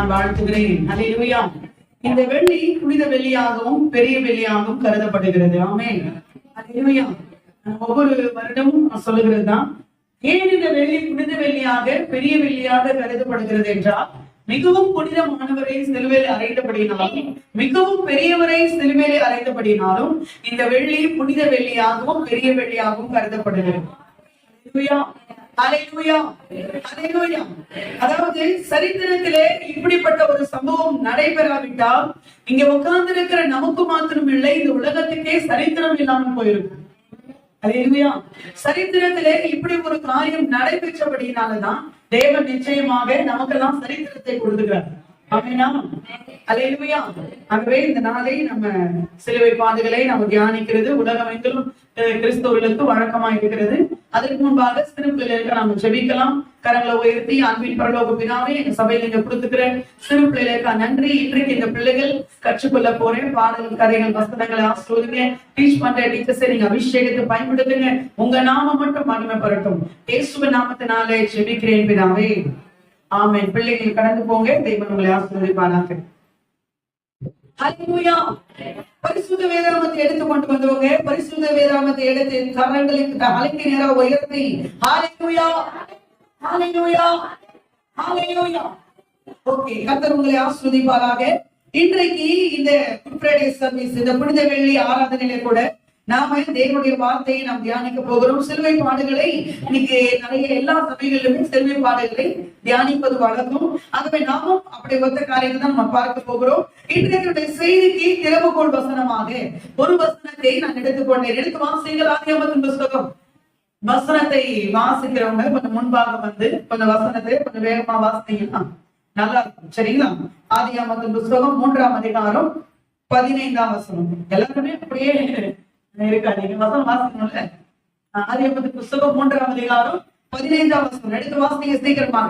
நான் வாழ்த்துகிறேன். அல்லேலூயா. இந்த வெள்ளி புனித வெள்ளியாகவும் பெரிய வெள்ளியாகவும் கருதப்படுகிறது. ஆமென். அல்லேலூயா. ஒவ்வொரு வருடமும் சொல்லுகிறது தான். ஏன் இந்த வெள்ளி புனித வெள்ளியாக பெரிய வெள்ளியாக கருதப்படுகிறது என்றால், மிகவும் புனிதமானவரை சிலுவையில் அறைந்தபடினாலும் மிகவும் பெரியவரை சிலுவையில் அறைந்தபடினாலும் இந்த வெள்ளி புனித வெள்ளியாகவும் பெரிய வெள்ளியாகவும் கருதப்படுகிறது. அதாவது சரித்திரத்திலே இப்படிப்பட்ட ஒரு சம்பவம் நடைபெறாவிட்டால் இங்க உட்கார்ந்து இருக்கிற நமக்கு மாத்திரம் இல்லை, இந்த உலகத்துக்கே சரித்திரம் இல்லாமல் போயிருக்கும். அல்லேலூயா. சரித்திரத்திலே இப்படி ஒரு காரியம் நடைபெற்றபடினாலதான் தேவன் நிச்சயமாக நமக்கெல்லாம் சரித்திரத்தை கொடுத்துக்கிறார். அல்லேலூயா. ஆகவே இந்த நாளை நம்ம சிலுவை பாடுகளை நம்ம தியானிக்கிறது உலகமெங்கிலும் கிறிஸ்தவர்களுக்கு வழக்கமா இருக்கிறது. அதற்கு முன்பாக சிறு பிள்ளைகளுக்கு நாம ஜெபிக்கலாம். கரங்களை உயர்த்தி, அன்பின் பரலோக பிதாவே, எங்க சபையில நீங்க கொடுத்துக்கிற சிறு பிள்ளைகளுக்கு நன்றி. இன்றைக்கு இந்த பிள்ளைகள் கற்றுக்கொள்ள போறேன். பாடல், கதைகள், வசனங்களை ஆசிரியங்க. டீச் பண்ற டீச்சர்ஸை நீங்க அபிஷேகத்தை பயன்படுத்துங்க. உங்க நாமம் மட்டும் மகிமைப்படட்டும். இயேசுவின் நாமத்தினாலே ஜெபிக்கிறேன் பிதாவே, ஆமென். பிள்ளைகள் கடந்து போங்க. தெய்வம் உங்களை ஆசீர்வதிப்பாராக. அல்லேலூயா. பரிசுத்த வேதாகமத்தை எடுத்து கொண்டு வந்தவங்க பரிசுத்த வேதாகமத்தை எடுத்து கரங்களுக்கு தலைக்கு நேரா உயர்த்தி ஹல்லேலூயா ஹல்லேலூயா ஹல்லேலூயா. ஓகே, கர்த்தர் உங்களை ஆசீர்வதிப்பாராக. இன்றைக்கு இந்த குட் ஃப்ரைடே சர்வீஸ், இந்த புனித வெள்ளி ஆராதனையில கூட நாம தேவனுடைய வார்த்தையை நாம் தியானிக்க போகிறோம். சிலுவை பாடுகளை இன்னைக்கு நிறைய எல்லா சபைகளிலுமே சிலுவை பாடுகளை தியானிப்பது வழக்கம். ஆகவே நாமும் அப்படி ஒத்த காரியத்தை தான் நம்ம பார்க்க போகிறோம். இன்றைக்கு செய்திக்கு திறவுகோள் வசனமாக ஒரு வசனத்தை நான் எடுத்துக்கொண்டேன். எடுத்து வாசிங்கள். ஆதியாகமத்தின் புஸ்தகம். வசனத்தை வாசிக்கிறவங்க கொஞ்சம் முன்பாக வந்து கொஞ்சம் வசனத்தை கொஞ்சம் வேகமா வாசித்தீங்கன்னா நல்லா இருக்கும். சரிங்களா? ஆதியாகமத்தின் புஸ்தகம் 3ஆம் அதிகாரம் 15ஆம் வசனம். எல்லாருமே அப்படியே இருக்காது. வசனம் வாசிக்கணும்ல. ஆதியாகமத்தின் புஸ்தகம் 3ஆம் அதிகாரம் 15ஆம் வசனம் எடுத்து வாசிங்க சீக்கிரமாக.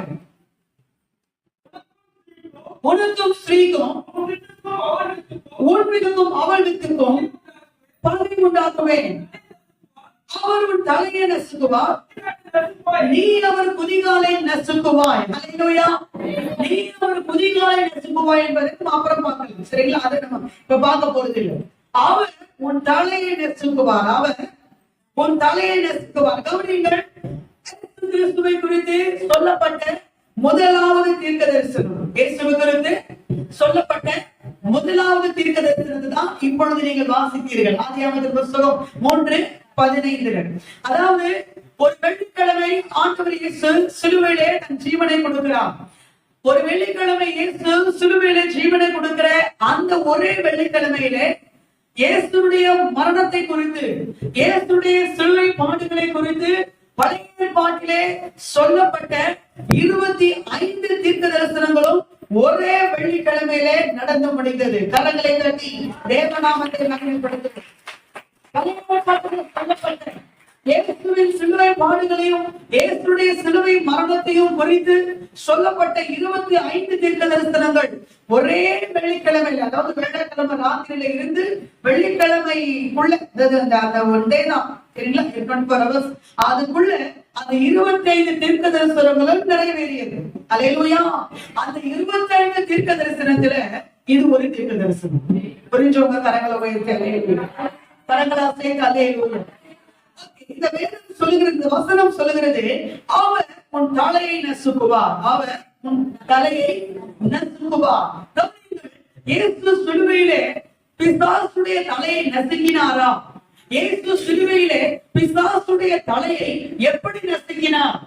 உனக்கும் ஸ்ரீக்கும் உன்னுக்கும் அவள் வித்துக்கும் பகை உண்டாக்குவேன். அவர் உன் தலையை நசுக்குவார், நீ அவர் குதிகாலை நசுக்குவாய். அல்லேலூயா. நீ அவர் குதிகாலை நசுக்குவாய் என்பதற்கு அப்புறம் பார்க்கலாம். சரிங்களா? அதை நம்ம இப்ப பார்க்க போறது இல்லை. அவர் உன் தலையை நசுக்குவார். அவர் உன் தலையை நசுக்குவார். கவனிங்கள், கிறிஸ்துவை குறித்து சொல்லப்பட்ட முதலாவது தீர்க்க தரிசனம், இயேசுவை குறித்து சொல்லப்பட்ட முதலாவது தீர்க்க தரிசனத்தை தான் இப்பொழுது நீங்கள் வாசித்தீர்கள். ஆதியாகமத்தின் புஸ்தகம் 3:15. அதாவது ஒரு வெள்ளிக்கிழமை ஆண்டவர் இயேசு சிலுவையிலே தன் ஜீவனை கொடுக்கிறார். ஒரு வெள்ளிக்கிழமை இயேசு சிலுவையிலே ஜீவனை கொடுக்கிற அந்த ஒரே வெள்ளிக்கிழமையிலே இயேசுடைய மரணத்தை குறித்து, இயேசுடைய சிலுவை பாடுகளை குறித்து பழைய ஏற்பாட்டிலே சொல்லப்பட்ட 25 தீர்க்க தரிசனங்களும் ஒரே வெள்ளிக்கிழமையிலே நடந்து முடிந்தது. கரங்களை தட்டி தேவநாமத்தை மகிமைப்படுத்துங்கள். சொல்லப்பட்ட இயேசுவின் சிலுவை பாடுகளையும் இயேசுடைய சிலுவை மரணத்தையும் குறித்து சொல்லப்பட்ட 25 தீர்க்க தரிசனங்கள் ஒரே வெள்ளிக்கிழமையில, அதாவது வெள்ளிக்கிழமை ராத்திரியில இருந்து வெள்ளிக்கிழமைக்குள்ள அதுக்குள்ள அந்த 25 தீர்க்க தரிசனங்களும் நிறைவேறியது. அல்லேலூயா. அந்த 25 தீர்க்க தரிசனத்துல இது ஒரு தீர்க்க தரிசனம். புரிஞ்சவங்க கரங்களை உயர்த்தி கரங்களா சேர்த்து அல்லேலூயா. இந்த வேதம் சொல்லுகிறது, இந்த வசனம் சொல்லுகிறது, அவர் உன் தலையை நசுக்குவார். அவர் உன் தலையை நசுக்குவார். இயேசு சிலுவையிலே பிசாசுடைய தலையை நசுக்கினாரா? இயேசு சிலுவையிலே பிசாசுடைய தலையை எப்படி நசுக்கினார்?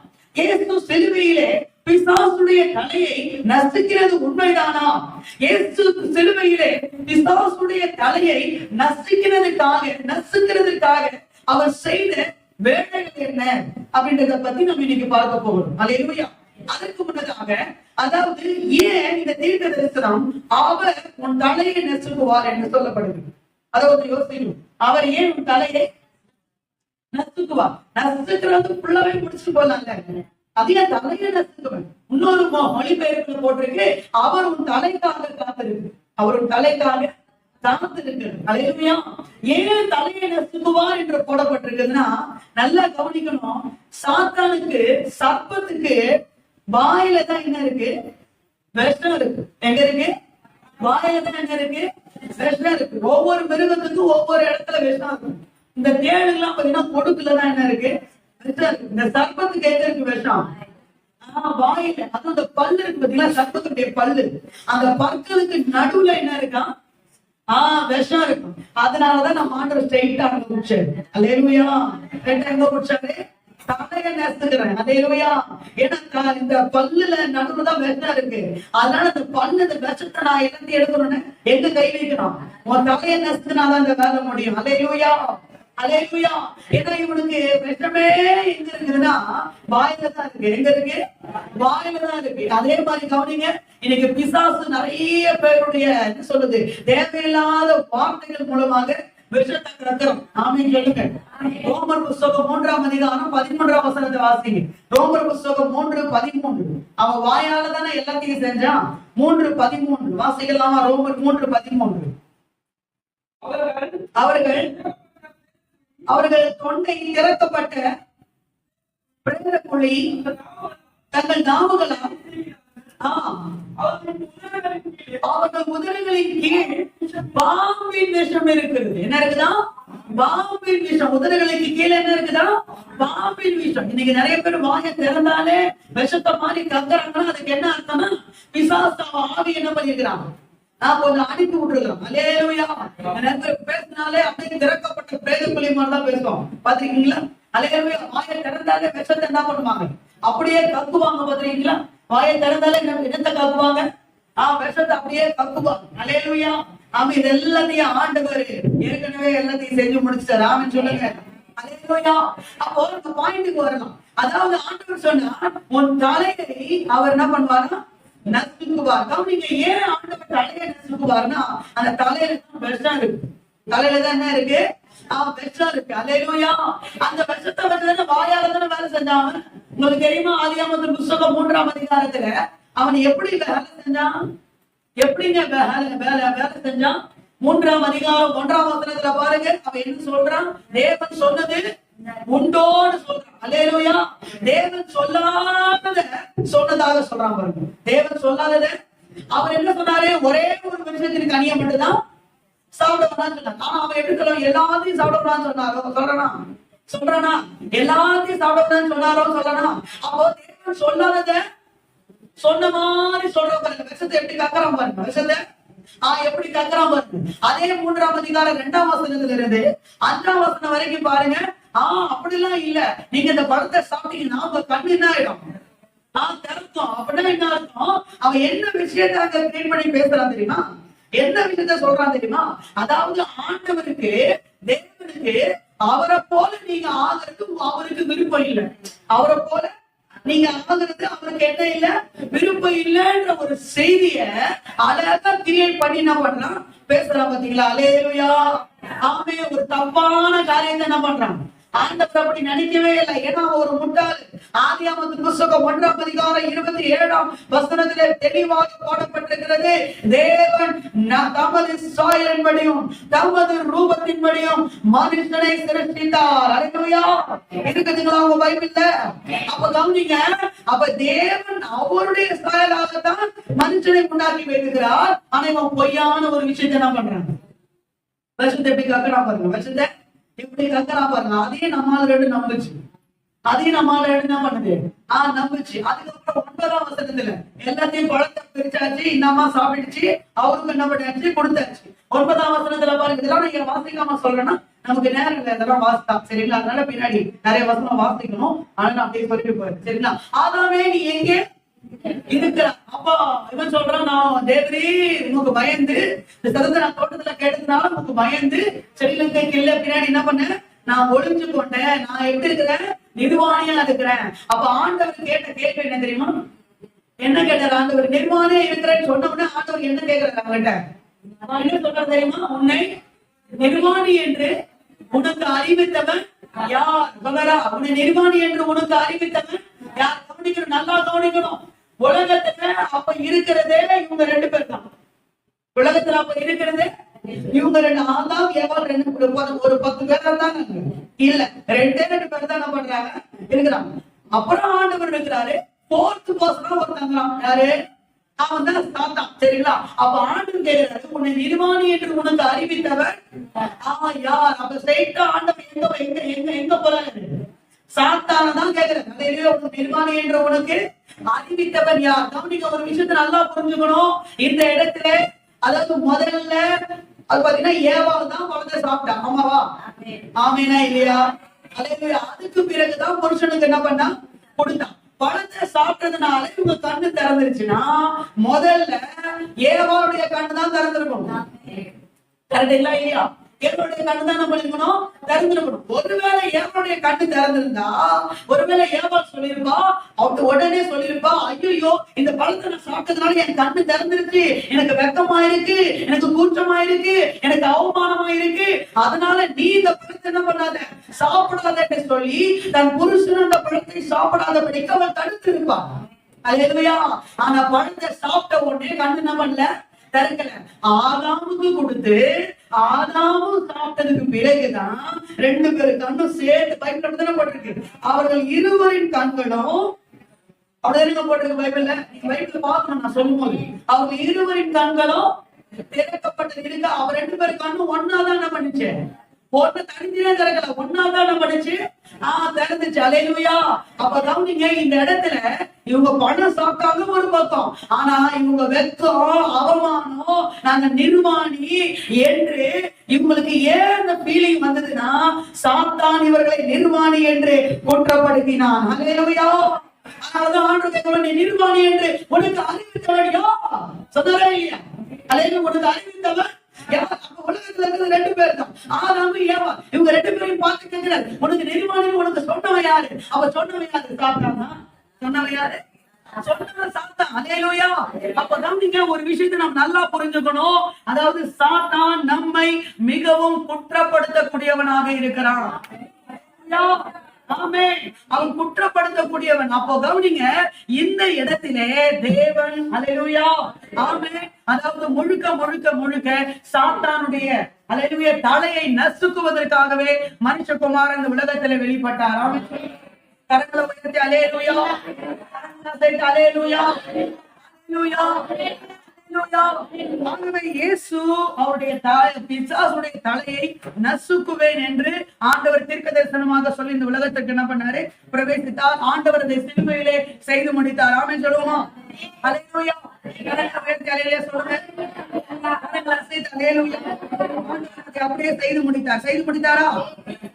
இயேசு சிலுவையிலே பிசாசுடைய தலையை நசுக்கிறது உண்மைதானா? இயேசு சிலுவையிலே பிசாசுடைய தலையை நசுக்கிறதுக்காக அவர் செய்த வேலைகள் என்ன அப்படின்றத பத்தி நம்ம இன்னைக்கு பார்க்க போகிறோம். அல்லேலூயா. அதற்கு முன்னதாக, அதாவது ஏன் இந்த தீர்க்க தரிசனம் அவர் உன் தலையை நசுக்குவார் என்று சொல்லப்படுது? அதாவது யோசிக்கணும், அவர் ஏன் உன் தலையை நசுக்குவார்? நசுக்கிறது ஃபுல்லாவே முடிச்சுட்டு போலாங்க. அதே தலையை நசுக்குவேன். இன்னொரு மொழிபெயர்ப்புல போட்டிருக்கு, அவர் உன் தலைக்காக காத்திருக்கு. அவர் உன் தலைக்காக அல்லேலூயா. ஏன் தலையை நசுக்குவார் என்று போடப்பட்டிருக்குன்னா, நல்லா கவனிக்கணும். சாத்தானுக்கு, சர்ப்பத்துக்கு வாயில தான் என்ன இருக்கு? விஷம் இருக்கு. எங்க இருக்கு? வாயில தான் எங்க இருக்கு? விஷம் இருக்கு. ஒவ்வொரு மிருகத்துக்கும் ஒவ்வொரு இடத்துல விஷம் இருக்கு. இந்த தேள் எல்லாம் பாத்தீங்கன்னா கொடுக்குலதான் என்ன இருக்கு? விஷம் இருக்கு. இந்த சர்ப்பத்துக்கு எங்க இருக்கு விஷம்? வாயில. அதுவும் இந்த பல்லு இருக்கு பாத்தீங்களா, சர்ப்பத்துடைய பல்லு, அந்த பற்களுக்கு நடுவுல என்ன இருக்கா? விஷம் இருக்கும். அதனாலதான் நம்ம ஆண்டவர் ஸ்ட்ரைட்டா அங்க குடிச்சாரு. அல்லேலூயா. எங்க குடிச்சாரு? தலைய நெசுக்கிறேன். அல்லேலூயா. ஏன்னா இந்த பல்லுல நடுவுலதான் விஷம் இருக்கு. அதனால இந்த பல்லு, இந்த விஷத்தை நான் எல்லாத்தையும் எடுக்கணும்னு எங்க கை வைக்கணும்? உன் தலைய நெசுக்குனாதான் இந்த வேலை முடியும். அல்லேலூயா. அல்லேலூயா. ஏன்னா இவனுக்கு விஷமே எங்க இருக்குதுன்னா வாயில தான் இருக்கு. எங்க இருக்கு? வாயில தான் இருக்கு. அதே மாதிரி கவனிங்க, இன்னைக்கு பிசாசு நிறைய பேருடைய என்ன சொல்றது, தேவையில்லாத வார்த்தைகள் மூலமாக விஷத்தை கக்கிறோம். ஆமென் சொல்லுங்க. ரோமர் புஸ்தகம் 3ஆம் அதிகாரம் 13ஆம் வசனத்தை வாசிங்க. ரோமர் புஸ்தகம் 3:13. அவன் வாயால தானே எல்லாத்தையும் செஞ்சான். 3:13 வாசிக்கலாமா? ரோமர் 3:13. அவர்கள் தொண்டை திறக்கப்பட்ட பிரேத குழி தங்கள் நாவுகளால் அவர்கள் உதடுகளின் கீழ் பாம்பின் விஷம் இருக்கிறது. என்ன இருக்குதா? பாம்பின் விஷம். உதடுகளுக்கு கீழே என்ன இருக்குதா? பாம்பின் விஷம். இன்னைக்கு நிறைய பேர் வாயை திறந்தாலே விஷத்தை மாதிரி கக்குறாங்கன்னா அதுக்கு என்ன அர்த்தம்னா பிசாசு ஆவி என்ன பண்ணிருக்கிறாங்க, நான் கொஞ்சம் அனுப்பி விட்டுருக்கோம். அல்லேலூயா. பேசினாலே அப்படியே திறக்கப்பட்ட பிரேத குழி மாதிரி தான் பேசுவோம். பாத்திருக்கீங்களா? அல்லேலூயா. வாயை திறந்தாலே விஷத்தை என்ன பண்ணுவாங்க? அப்படியே கக்குவாங்க. பாத்திருக்கீங்களா? வாயை திறந்தாலே என்னத்தை கக்குவாங்க? விஷத்தை அப்படியே கக்குவாங்க. அல்லேலூயா. ஆமா, இது எல்லாத்தையும் ஆண்டவர் ஏற்கனவே எல்லாத்தையும் செஞ்சு முடிச்சார். ஆமென் சொல்லுங்க. அல்லேலூயா. அப்போ இந்த பாயிண்ட்டுக்கு வரலாம். அதாவது ஆண்டவர் சொன்னா உன் தலையை அவர் என்ன பண்ணுவாரா? நசுக்குவார். கவனிங்க, ஏன் ஆண்டவர் தலையை நசுக்குவார்னா அந்த தலையில தான் விஷம் இருக்கு. தலையில தான் என்ன இருக்கு? விஷம் இருக்கு. அல்லேலூயா. அந்த விஷத்தை வந்து வாயால தானே வேலை செஞ்சான். உங்களுக்கு தெரியுமா? ஆதியாகமத்தின் புஸ்தகம் 3ஆம் அதிகாரத்துல அவன் எப்படி வேலை செஞ்சான்? எப்படிங்க வேலை செஞ்சான்? 3ஆம் அதிகாரம் 1ஆம் வசனத்துல பாருங்க. அவன் என்ன சொல்றான்? தேவன் சொன்னது உண்டோன்னு சொல்றான். அல்லேலூயா. தேவன் சொல்லாதத சொன்னதாக சொல்றான் பாருங்க. தேவன் சொல்லாதத அவர் என்ன சொன்னாரு? ஒரே ஒரு மனுஷத்திற்கு கனியை மட்டும்தான் சாப்பிடக்கூடாதுன்னு சொன்னாங்க. ஆனா அவன் எப்படி சொல்றான்? எல்லாத்தையும் சாப்பிடக்கூடாதுன்னு சொல்றானா? எல்லாத்தையும் சாப்பிடக்கூடாதுன்னு சொன்னாரோ சொல்லனா? அப்போ தேவன் சொல்லாதத சொன்ன மாதிரி சொல்ற பாருங்க. விஷத்தை எப்படி கக்கறான் பாருங்க. விஷத்தை எப்படி கக்கறான் பாருங்க. அதே 3ஆம் அதிகாரம் 2ஆம் வசனத்துல இருந்து 5ஆம் வசனம் வரைக்கும் பாருங்க. அப்படிலாம் இல்ல, நீங்க இந்த பழத்தை சாப்பிட்டீங்கன்னா உங்க கண்ணு என்ன ஆயிடும்? திறக்கும். அப்படின்னா என்ன அர்த்தம்? அவன் என்ன விஷயத்த அங்க கிரியேட் பண்ணி பேசுறான் தெரியுமா? என்ன விஷயத்த சொல்றான் தெரியுமா? அதாவது ஆண்டவருக்கு, தேவனுக்கு அவரை போல நீங்க ஆகிறது அவருக்கு விருப்பம் இல்லை. அவரை போல நீங்க ஆகிறது அவருக்கு என்ன இல்ல? விருப்பம் இல்லைன்ற ஒரு செய்திய அழகா கிரியேட் பண்ணி என்ன பண்றான்? பேசுறான். பாத்தீங்களா? அல்லேலூயா. ஆமே. ஒரு தப்பான காரியத்தை என்ன பண்றான்? ஆண்டவர் அப்படி நினைக்கவே இல்லை. ஏன்னா ஒரு முட்டாள். ஆதியாகமத்தின் புஸ்தகம் 1ஆம் அதிகாரம் 27ஆம் வசனத்திலே தெளிவாக போடப்பட்டிருக்கிறது. தேவன் தமது சாயலின்படியும் தமது ரூபத்தின்படியும் மனுஷனை சிருஷ்டித்தார். அல்லேலூயா. இருக்குதுங்களா உங்க பைபிள்ல? அப்ப கவனிங்க. அப்ப தேவன் அவருடைய சாயலாகத்தான் மனுஷனை உண்டாக்கி வைக்கிறார். ஆனா இவன் பொய்யான ஒரு விஷயத்தை என்ன பண்றாங்க? விஷத்தை எப்படி கக்கறான் பாருங்க. விஷத்தை இப்படி கக்கறா பாருங்க. அதையும் நம்மால நம்புச்சு. அதையும் நம்மால என்ன பண்ணுது? நம்புச்சு. அதுக்கப்புறம் 9ஆம் வசனத்துல எல்லாத்தையும் பழத்தை பிரிச்சாச்சு. இன்னமா சாப்பிடுச்சு. அவருக்கு என்ன பண்ணியாச்சு? கொடுத்தாச்சு. 9ஆம் வசனத்துல பாருங்க. இதெல்லாம் நீங்க வாசிக்காம சொல்றேன்னா நமக்கு நேரம் இல்லை. இதெல்லாம் வாசித்தா சரிங்களா? அதனால பின்னாடி நிறைய வசனம் வாசிக்கணும். ஆனா அப்படியே சொல்லிட்டு போயிரு சரிங்களா? ஆதாமே நீ எங்கே இருக்கிற? அப்பா இவன் சொல்றான், நான் தேவரே உனக்கு பயந்து இந்த சதத்தை நான் தோட்டத்துல கேட்டதுனால உனக்கு பயந்து செடியில கீழே பின்னாடி என்ன பண்ண? நான் ஒளிஞ்சு கொண்டேன். நான் எப்படி இருக்கிறேன்? நிர்வாணியா இருக்கிறேன். அப்ப ஆண்டவர் கேட்ட கேள்வி என்ன தெரியுமா? என்ன கேட்டார் ஆண்டவர்? நிர்வாணியா இருக்கிறேன்னு சொன்ன உடனே ஆண்டவர் என்ன கேட்கிறாரு அவங்கிட்ட? என்ன சொல்றாரு தெரியுமா? உன்னை நிர்வாணி என்று உனக்கு அறிவித்தவன் யார்? சொல்றா. உன்னை நிர்வாணி என்று உனக்கு அறிவித்தவன் யார்? கவனிக்கணும், நல்லா கவனிக்கணும். உலகத்துல அப்ப இருக்கிறதே இவங்க 2 பேர் தான். உலகத்துல அப்ப இருக்கிறது இவங்க 2. ஆதாம் ஏவாள் 2 ஒரு 10 பேர் இருந்தாங்க. இல்ல 2 பேர் தான் என்ன பண்றாங்க? இருக்கிறாங்க. அப்புறம் ஆண்டவர் இருக்கிறாரு. 4th பர்சனா ஒருத்தங்க. யாரு? அவன் தான் சாத்தான். சரிங்களா? அப்ப ஆண்டவர் கேட்கிறாரு, உன்னை நிர்வாணி என்று உனக்கு அறிவித்தவர் யார்? அப்ப ஸ்ட்ரைட்டா ஆண்டவர் எங்க எங்க எங்க போறாரு? சாத்தான தான் கேட்கிறாரு. உனக்கு நிர்வாணி என்று உனக்கு அறிவித்தவர் யார்? கவனிக்க, ஒரு விஷயத்தை நல்லா புரிஞ்சுக்கணும். இந்த இடத்துல அதாவது முதல்ல அது பாத்தீங்கன்னா ஏவாள் தான் பழத்தை சாப்பிட்டா. ஆமாவா? ஆமேனா இல்லையா? அதுக்கு பிறகுதான் புருஷனுக்கு என்ன பண்ணா? கொடுத்தான். பழத்தை சாப்பிட்டதுனால இவங்க கண்ணு திறந்துருச்சுன்னா முதல்ல ஏவாளுடைய கண்ணு தான் திறந்திருக்கும். கரெக்ட் இல்ல இல்லையா? ஏவனுடைய கண்ணு தான் நம்ம இருக்கணும், திறந்திருக்கணும். ஒருவேளை ஏவனுடைய கண்ணு திறந்திருந்தா, ஒருவேளை ஏவாள் சொல்லியிருப்பா, அவங்க உடனே சொல்லியிருப்பா, ஐயோ இந்த பழத்தை நான் சாப்பிட்டதுனால என் கண்ணு திறந்துருச்சு, எனக்கு வெக்கமா இருக்கு, எனக்கு கூச்சமா இருக்கு, எனக்கு அவமானமா இருக்கு, அதனால நீ இந்த பழத்தை என்ன பண்ணாத, சாப்பிடாத சொல்லி தன் புருஷன் அந்த பழத்தை சாப்பிடாதபடிக்கு அவள் தடுத்து இருப்பான். அல்லேலூயா. ஆனா பழத்தை சாப்பிட்ட உடனே கண்ணு என்ன பண்ணல, திறக்கல. ஆதாமுக்கு கொடுத்து ஆதாமும் சாப்பிட்டதுக்கு பிறகுதான் ரெண்டு பேரு கண்ணும் சேர்த்து பைபிள் தானே போட்டிருக்கு. அவர்கள் இருவரின் கண்களும் அப்படியே போட்டிருக்கு பைபிள்ல. பைபிள் பார்க்கணும் நான் சொல்லும் போது. அவங்க இருவரின் கண்களும் திறக்கப்பட்டது இருக்கு. அவர் ரெண்டு பேரும் கண்ணும் ஒன்னாதான் என்ன பண்ணுச்சு, போட்டு தனித்தனியா திறக்கல, ஒன்னாதான் என்ன பண்ணுச்சு, திறந்துச்சு. அல்லேலூயா. அப்பதான் நீங்க இந்த இடத்துல இவங்க பணம் சாப்பிட்டாங்க ஒரு பக்கம், ஆனா இவங்க வெக்கம், அவமானம், நாங்க நிர்வாணி என்று இவங்களுக்கு ஏன் அந்த ஃபீலிங் வந்ததுன்னா, சாத்தான் இவர்களை நிர்வாணி என்று குற்றப்படுத்தினான். அல்லேலூயா. அதனாலதான் ஆண்டவர் நீ நிர்வாணி என்று உனக்கு அறிவித்தவன் யார் சொன்னாரா இல்லையா? அல்லேலூயா. உனக்கு அறிவித்தவன் உலகத்துல இருக்கிறது ரெண்டு பேர் தான், ஆதாமும் ஏவாள். இவங்க ரெண்டு பேரையும் பார்த்து கேட்கிறார், உனக்கு நிர்வாணி உனக்கு சொன்னவன் யாரு? அவ சொன்னவன் யாரு? சாத்தானா? சொன்னவன் யாரு? சொன்னவன் சாத்தான். அல்லேலூயா. அப்பதான் நீங்க ஒரு விஷயத்தை நம்ம நல்லா புரிஞ்சுக்கணும். அதாவது சாத்தான் நம்மை மிகவும் குற்றப்படுத்தக்கூடியவனாக இருக்கிறான். அவன் குற்றப்படுத்தக்கூடியவன். அப்போ கவனிங்க, இந்த இடத்திலே தேவன் அல்லேலூயா ஆமென், அதாவது முழுக்க முழுக்க முழுக்க சாத்தானுடைய அல்லேலூயா தலையை நசுக்குவதற்காகவே மனுஷகுமாரன் இந்த உலகத்திலே வெளிப்பட்டார். ஆமென். கரங்களை உயர்த்தி அல்லேலூயா, அல்லேலூயா, அல்லேலூயா. இயேசு அவருடைய பிசாசுடைய தலையை நசுக்குவேன் என்று ஆண்டவர் தீர்க்க தரிசனமாக சொல்லி இந்த உலகத்திற்கு என்ன பண்ணாரு, பிரவேசித்தார். ஆண்டவர் அதை சிலுவையிலே செய்து முடித்தார். ஆமென் சொல்லுவோமா? அல்லேலூயா. சொல்லுங்க. அப்படியே செய்து முடித்தார். செய்து முடித்தாரா?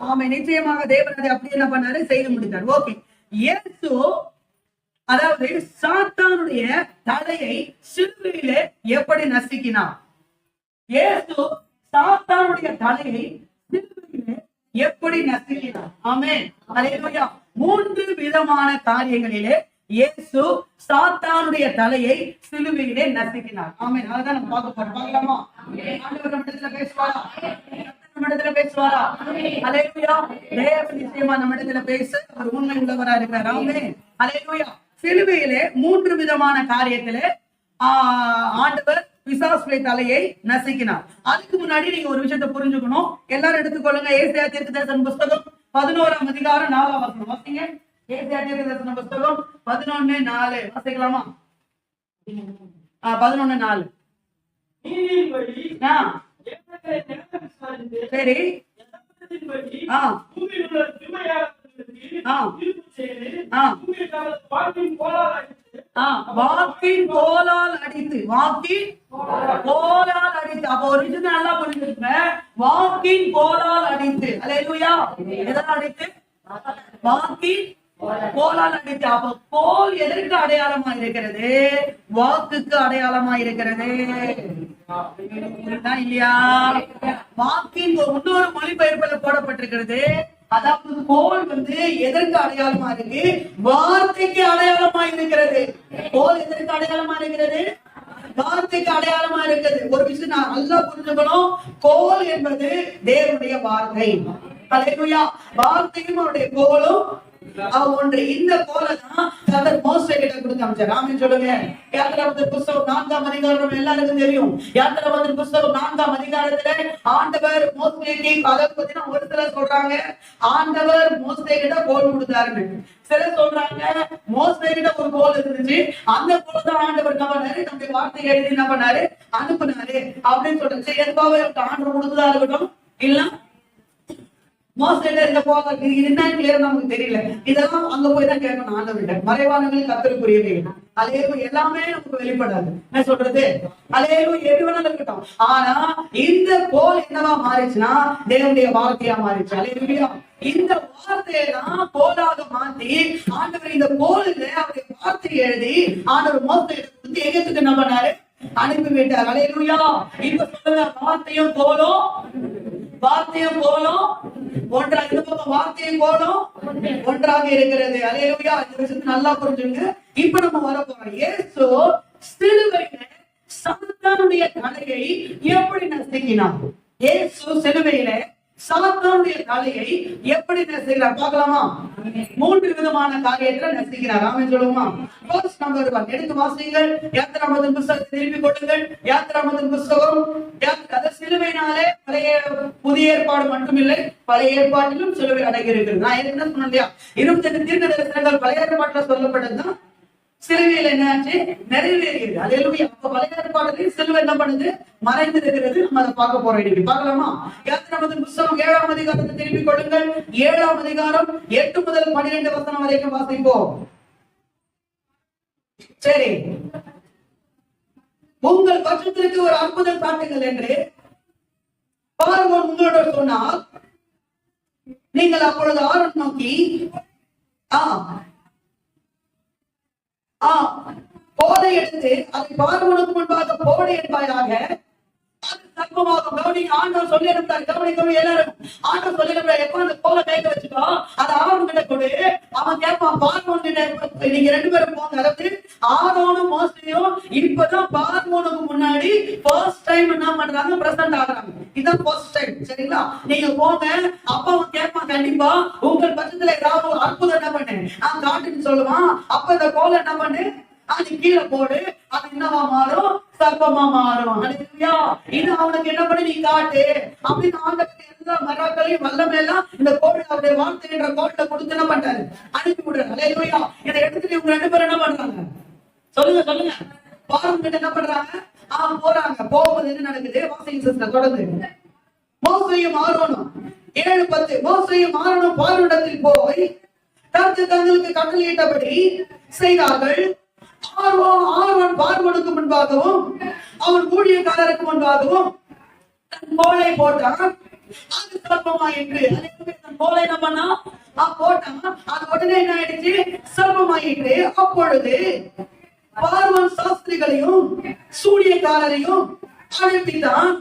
ஆமென். நிச்சயமாக தேவன் அதை அப்படியே என்ன பண்ணாரு, செய்து முடித்தார். ஓகே. இயேசு அதாவது சாத்தானுடைய தலையை சிலுவையிலே எப்படி நசுக்கினார்? இயேசு சாத்தானுடைய தலையை சிலுவையிலே எப்படி நசுக்கினார்? ஆமென். அல்லேலூயா. மூன்று விதமான காரியங்களிலே இயேசு சாத்தானுடைய தலையை சிலுவையிலே நசுக்கினார். ஆமென். அதான் நம்ம பார்க்க போறோம். பார்க்கலாமா? ஆண்டவர் நம்ம இடத்துல பேசுவாரா? நம்ம இடத்துல பேசுவாரா? அல்லேலூயா. தேவன் நிச்சயமா நம்ம இடத்துல பேச அவர் உண்மை உள்ளவரா இருக்கிறார். ஆமென். அல்லேலூயா. சிலுவையிலே மூன்று விதமான காரியத்திலே ஆண்டவர் பிசாசுடைய தலையை நசுக்கினார். அதுக்கு முன்னாடி நீங்க ஒரு விஷயத்தை புரிஞ்சுக்கணும். எல்லாரும் எடுத்துக்கொள்ளுங்க. ஏசாயா தீர்க்கதரிசன புஸ்தகம் 11ஆம் அதிகாரம் 4ஆம் வசனம் வாசிங்க. ஏசாயா தீர்க்கதரிசன புஸ்தகம் 11:4 வாசிக்கலாமா? 11:4. சரி. வாக்கின் கோலால் அடித்து, வாக்கின் கோலால் அடித்து. அப்ப ஒரு விஷயத்தை நல்லா புரிஞ்சுக்க, வாக்கின் கோலால் அடித்து. அல்லேலூயா. எதனால் அடித்து? வாக்கின் கோலால் அடித்து. அப்ப கோல் எதற்கு அடையாளமா இருக்கிறது? வாக்குக்கு அடையாளமா இருக்கிறது இல்லையா? வாக்கின் இன்னொரு மொழிபெயர்ப்புல போடப்பட்டிருக்கிறது. அதாவது கோல் எதற்கு அடையாளமா இருக்கு? வார்த்தைக்கு அடையாளமா இருக்கிறது. கோல் எதற்கு அடையாளமா இருக்கிறது? வார்த்தைக்கு அடையாளமா இருக்கிறது. ஒரு விஷயம் நான் நல்லா புரிஞ்சுக்கணும். கோல் என்பது தேவனுடைய வார்த்தை. அல்லேலூயா. வார்த்தையும் அவருடைய கோலும் ஒன்று. இந்த கோலதான் கர்த்தர் மோசே கிட்ட கொடுத்து அமைச்சார். ஆமென் சொல்லுங்க. யாத்திராகமத்தின் புத்தகம் 4ஆம் அதிகாரம் எல்லாருக்கும் தெரியும். யாத்திராகமத்தின் புத்தகம் 4ஆம் அதிகாரத்துல ஆண்டவர் மோசேக்கு அதாவது பாத்தீங்கன்னா ஒரு சிலர் சொல்றாங்க ஆண்டவர் மோசே கிட்ட கோல் கொடுத்தாருன்னு, சிலர் சொல்றாங்க மோசே கிட்ட ஒரு கோல் இருந்துச்சு, அந்த கோல் தான் ஆண்டவர் என்ன பண்ணாரு, நம்முடைய வார்த்தை எழுதி என்ன பண்ணாரு, அனுப்புனாரு அப்படின்னு சொல்றாங்க. எதுவாக ஆண்டவர் கொடுத்ததா இருக்கட்டும், இல்ல மோசடில இருந்த போக இது என்ன கிளியர் நமக்கு தெரியல. இதெல்லாம் அங்க போய் தான் கேட்கணும் ஆண்டவர்கிட்ட. மறைவானவர்கள் கர்த்தருக்குரியவை, அலேலூயா. எல்லாமே நமக்கு வெளிப்படாது. என்ன சொல்றது, அலேலூயா எது வேணாலும் இருக்கட்டும். ஆனா இந்த கோல் என்னவா மாறிச்சுன்னா தேவனுடைய வார்த்தையா மாறிச்சு. அலேலூயா. இந்த வார்த்தையை தான் கோலாக மாத்தி ஆண்டவர் இந்த கோலுல அவருடைய வார்த்தையை எழுதி ஆண்டவர் மோசடியில எகத்துக்கு என்ன பண்ணாரு, அனுப்பி விட்டார். அலேலூயா. இப்ப சொல்லுங்க, வார்த்தையும் கோலும், வார்த்தையும் கோலும் ஒன்றாக, இந்த பக்கம் வார்த்தையும் கோலும் ஒன்றாக இருக்கிறது. அல்லேலூயா. இந்த விஷயத்தை நல்லா புரிஞ்சுங்க. இப்ப நம்ம வர போறோம். இயேசு சிலுவையில சாத்தானுடைய தலையை எப்படி நசுக்கினார்? இயேசு சிலுவையில சாத்தானுடைய தலையை எப்படி நசுக்கிறார் பார்க்கலாமா? 3 விதமான காரியத்தை நசுக்கிறார். ஆமென் சொல்லுமா? ஃபர்ஸ்ட் நம்பர் 1 எடுத்து வாசிங்கள். யாத்திராகமத்தின் புத்தகத்தை திருப்பிக் கொள்ளுங்கள். யாத்திராகமத்தின் புத்தகம் சிலுவையினாலே பழைய புதிய ஏற்பாடு மட்டுமில்லை, பழைய ஏற்பாட்டிலும் சிலுவை அடங்கி இருக்கிறது. நான் என்ன சொன்னேன் இல்லையா, 28 தீர்க்க தரிசனங்கள் பழைய ஏற்பாட்டில் சொல்லப்பட்டதுதான் சிலுவையில் என்னாச்சு, நிறைவேறியது. அல்லேலூயா. அப்ப பழைய ஏற்பாட்டில் சிலுவை என்ன பண்ணுது, மறைந்து இருக்கிறது. நம்ம அதை பார்க்க போறோம். இன்னைக்கு பார்க்கலாமா? யாத்திராகமத்தின் புத்தகம் 7ஆம் அதிகாரத்தை திருப்பிக் கொள்ளுங்கள். 7ஆம் அதிகாரம் 8 முதல் 12 வசனம் வரைக்கும் வாசிப்போம். சரி, உங்கள் பட்சத்திற்கு ஒரு அற்புதம் காட்டுங்கள் என்று பார்வோன் உங்களோட சொன்னால், நீங்கள் அப்பொழுது ஆரோன் நோக்கி போதை எடுத்து அதை பார்வோனுக்கு முன்பாக போதை என்பாயாக, அது சர்ப்பமாகும். கவனிங்க, ஆண்டவர் சொல்லி இருந்தார். கவனிக்கணும் எல்லாரும். ஆண்டவர் சொல்லி இருந்தார், எப்ப அந்த கோலை கையில வச்சுக்கோ, அது ஆரோன் கிட்ட கொடு. அவன் கேட்பான், பார்வோன் கிட்ட நீங்க 2 பேரும் போங்க. அதாவது ஆரோனும் மோசேயும் இப்பதான் பார்வோனுக்கு முன்னாடி ஃபர்ஸ்ட் டைம் என்ன பண்றாங்க, பிரசன்ட் ஆகுறாங்க. இதான் ஃபர்ஸ்ட் டைம். சரிங்களா? நீங்க போங்க. அப்ப அவன் கேட்பான், கண்டிப்பா உங்கள் பட்சத்துல ஏதாவது ஒரு அற்புதம் என்ன பண்ணு, நான் காட்டுன்னு சொல்லுவான். அப்ப இந்த கோலை என்ன பண்ணு, அது கீழே போடு. அது என்னவா மாறும், சர்ப்பமா மாறும். இது அவனுக்கு என்ன பண்ணி நீ காட்டு அப்படின்னு ஆண்டவர் எல்லா மராக்களையும் வல்லமையெல்லாம் இந்த கோடு அவருடைய வார்த்தை என்ற கோட்டை கொடுத்து என்ன பண்றாரு, அனுப்பி விடுறாரு. அல்லேலூயா. இதை எடுத்துட்டு இவங்க 2 பேரும் என்ன பண்றாங்க, சொல்லுங்க சொல்லுங்க. பார்வோன் கிட்ட என்ன பண்றாங்க, போறாங்க. போகும்போது என்ன நடக்குது, வாசிங்க சிஸ்டர் தொடர்ந்து. மோசேயும் ஆரோனும் 7:10 மோசேயும் ஆரோனும் பார்வோனிடத்தில் போய் தங்களுக்கு கட்டளையிட்டபடி செய்தார்கள். ஆரோன் பார்வோனுக்கு முன்பாகவும் அவன் ஊழியக்காரருக்கு முன்பாகவும் தன் கோலை போட்டான். அது சர்ப்பமாயிற்று. தன் கோலை என்ன பண்ணா, போட்டான். அது உடனே என்ன ஆயிடுச்சு, சர்ப்பமாயிற்று. அப்பொழுது பார்வோன் சாஸ்திரிகளையும் சூழியக்காரரையும் அனுப்பித்தான்.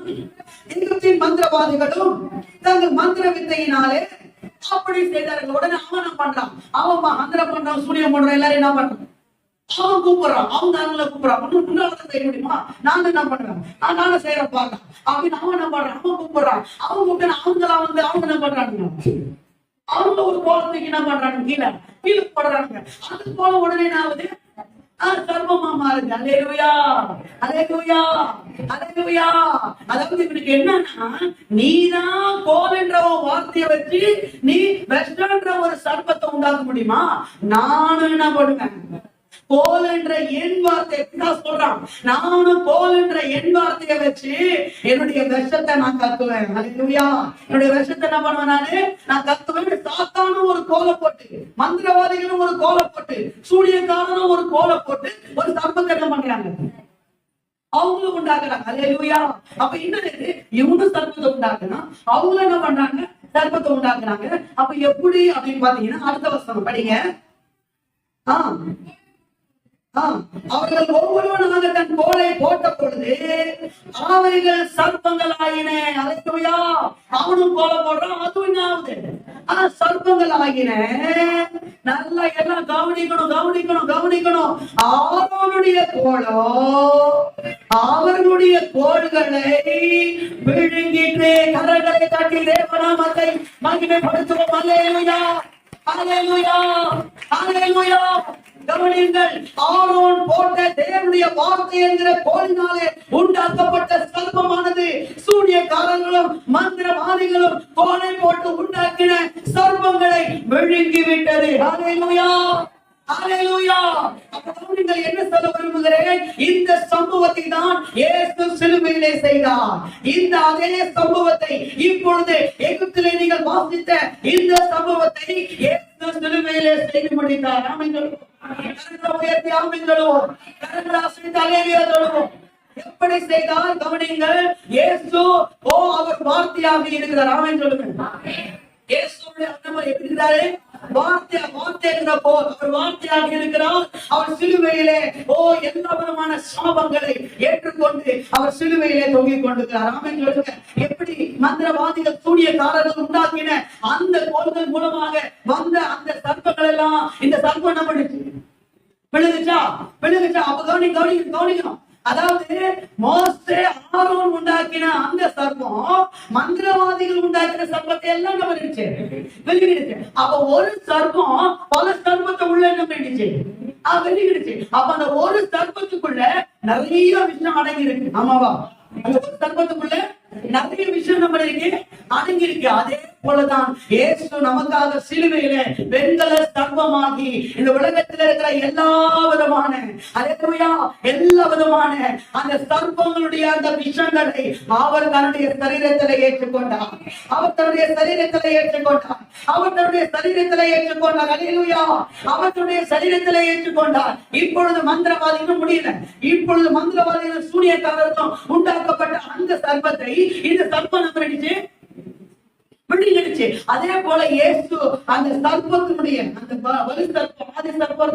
எகிப்தின் மந்திரவாதிகளும் தங்கள் மந்திர வித்தையினாலே அப்படி செய்தார்கள். உடனே அவன் என்ன பண்றான், அவன் மந்திரம் பண்றான், சூழியம் பண்றான், எல்லாரும் என்ன பண்றான், அவன் கூப்பிடுறான். அவங்க அவங்கள கூப்பிடுறான். செய்ய முடியுமா, நான் என்ன பண்றேன், நானும் செய்யற பாருங்க அப்படின்னு அவன் என்ன பண்றான், அவன் கூப்பிடுறான். அவன் கூப்பிட்டு அவங்களா வந்து அவங்க என்ன பண்றாங்க, அவங்க ஒரு கோலத்துக்கு என்ன பண்றாங்க, கீழே போடுறாங்க. அது போல உடனே என்ன ஆகுது, சர்வமா மாறுது. அல்லேலூயா, அல்லேலூயா, அல்லேலூயா. அதாவது இவனுக்கு என்னன்னா, நீதான் கோல் என்ற வார்த்தையை வச்சு நீ வெஸ்டர்ன்ற ஒரு சர்ப்பத்தை உண்டாக்க முடியுமா, நானும் என்ன பண்ணுவேன், கோல் என்ற என் வார்த்தை சொல்றான், நானும் கோல் என்ற என் வார்த்தையை வச்சு என்னுடைய விஷத்தை நான் கத்துவேன். அல்லேலூயா. என்னுடைய விஷத்தை என்ன பண்ணுவேன், நான் கத்துவேன். சாத்தானும் ஒரு கோலை போட்டு, மந்திரவாதிகளும் ஒரு கோலை போட்டு, சூரியக்காரனும் ஒரு கோலை போட்டு ஒரு சர்ப்பத்தை என்ன பண்றாங்க, அவங்களும் உண்டாக்குறாங்க. அல்லேலூயா. அப்ப என்னது, இவனும் சர்ப்பத்தை உண்டாக்குறான், அவங்களும் என்ன பண்றாங்க, சர்ப்பத்தை உண்டாக்குறாங்க. அப்ப எப்படி அப்படின்னு பாத்தீங்கன்னா அடுத்த வசனம் படிங்க. அவர்கள் ஒவ்வொருவனாக தன் கோலை போட்ட பொழுது அவைகள் சர்ப்பங்கள் ஆகின. அல்லேலூயா. அவனும் கோலை போடுறான், அதுவும் என்ன ஆகுது, சர்ப்பங்கள் ஆகின. நல்லா எல்லாம் கவனிக்கணும், கவனிக்கணும், கவனிக்கணும். ஆரோனுடைய கோலோ அவர்களுடைய கோள்களை விழுங்கிட்டு கரங்களை தட்டி தேவநாமத்தை மகிமைப்படுத்துவோம். அல்லேலூயா. ஹல்லேலூயா, ஹல்லேலூயா. கவனியுங்கள், ஆரோன் போட்ட தேவனுடைய வார்த்தை என்கிற கோலினாலே உண்டாக்கப்பட்ட சர்ப்பமானது சூனியக்காரர்களும் மந்திரவாதிகளும் கோலை போட்டு உண்டாக்கின சர்ப்பங்களை விழுங்கி விட்டது. ஹல்லேலூயா, ஹல்லேலூயா. நீங்கள் என்ன சொல்ல விரும்புகிறேன்? இந்த சம்பவத்தை தான் இயேசு சிலுவையிலே செய்தார். இந்த அதே சம்பவத்தை இப்பொழுது எகிப்திலே நீங்கள் வாசித்த இந்த சம்பவத்தை இயேசு சிலுவையிலே செய்து முடித்தார். ஆமென். எப்படி செய்தார்? கவனிங்கள். இயேசு அவர் வார்த்தையாக இருக்கிறார். ஆமென் சொல்லுங்க. இயேசுவுடைய அந்தவர் இருக்கிறாரே, வார்த்தையாக இருக்கிறார். அவர் சிலுவையிலே எல்லா விதமான சாபங்களை ஏற்றுக்கொண்டு அவர் சிலுவையிலே தொங்கிக் கொண்டிருக்கிறார். ஆமென் சொல்லுங்க. எப்படி மந்திரவாதிகள் சூனியக்காரர்கள் உண்டாக்கின அந்த கோல்கள் மூலமாக வந்த அந்த சர்ப்பங்கள் எல்லாம் இந்த சர்ப்பம் என்ன பண்ணுச்சு? விழுந்துச்சா? அப்ப கவனிக்கணும். அதாவது மோசே ஆரோன் உண்டாக்கின அந்த சர்ப்பம் மந்திரவாதிகள் உண்டாக்கின சர்ப்பத்தை எல்லாம் வெளியிடுச்சு. அப்ப ஒரு சர்ப்பம் பல சர்ப்பத்தை உள்ள என்ன பண்ணிடுச்சு? வெளியிடுச்சு. அப்ப அந்த ஒரு சர்ப்பத்துக்குள்ள நிறைய விஷயம் அடங்கி இருக்கு. ஆமாவா? அந்த ஒரு சர்ப்பத்துக்குள்ள நிறைய விஷயம் நம்ம அடங்கி இருக்கு. அதே போலதான் இயேசு நமக்காக சிலுவையில வெண்கல சர்ப்பமாகி இந்த உலகத்தில் இருக்கிற எல்லா விதமான அந்த சர்ப்பங்களுடைய அந்த விஷயங்களை அவர் தன்னுடைய சரீரத்திலே ஏற்றுக்கொண்டார். அவர் தன்னுடைய சரீரத்திலே ஏற்றுக்கொண்டார். அல்லேலூயா. அவர் தன்னுடைய சரீரத்திலே ஏற்றுக்கொண்டார். இப்பொழுது மந்திரவாதிகளும் முடியல. இப்பொழுது மந்திரவாதிகள் சூனியக்காரர்களும் உண்டாக்கப்பட்ட அந்த சர்ப்பத்தை இந்த சர்ப்பம் நம்பிடுச்சு, விடுதலிச்சு. அதே போல இயேசு அந்த சர்ப்பத்தினுடைய அந்த வலு சர்ப்பம், ஆதி சர்ப்பம்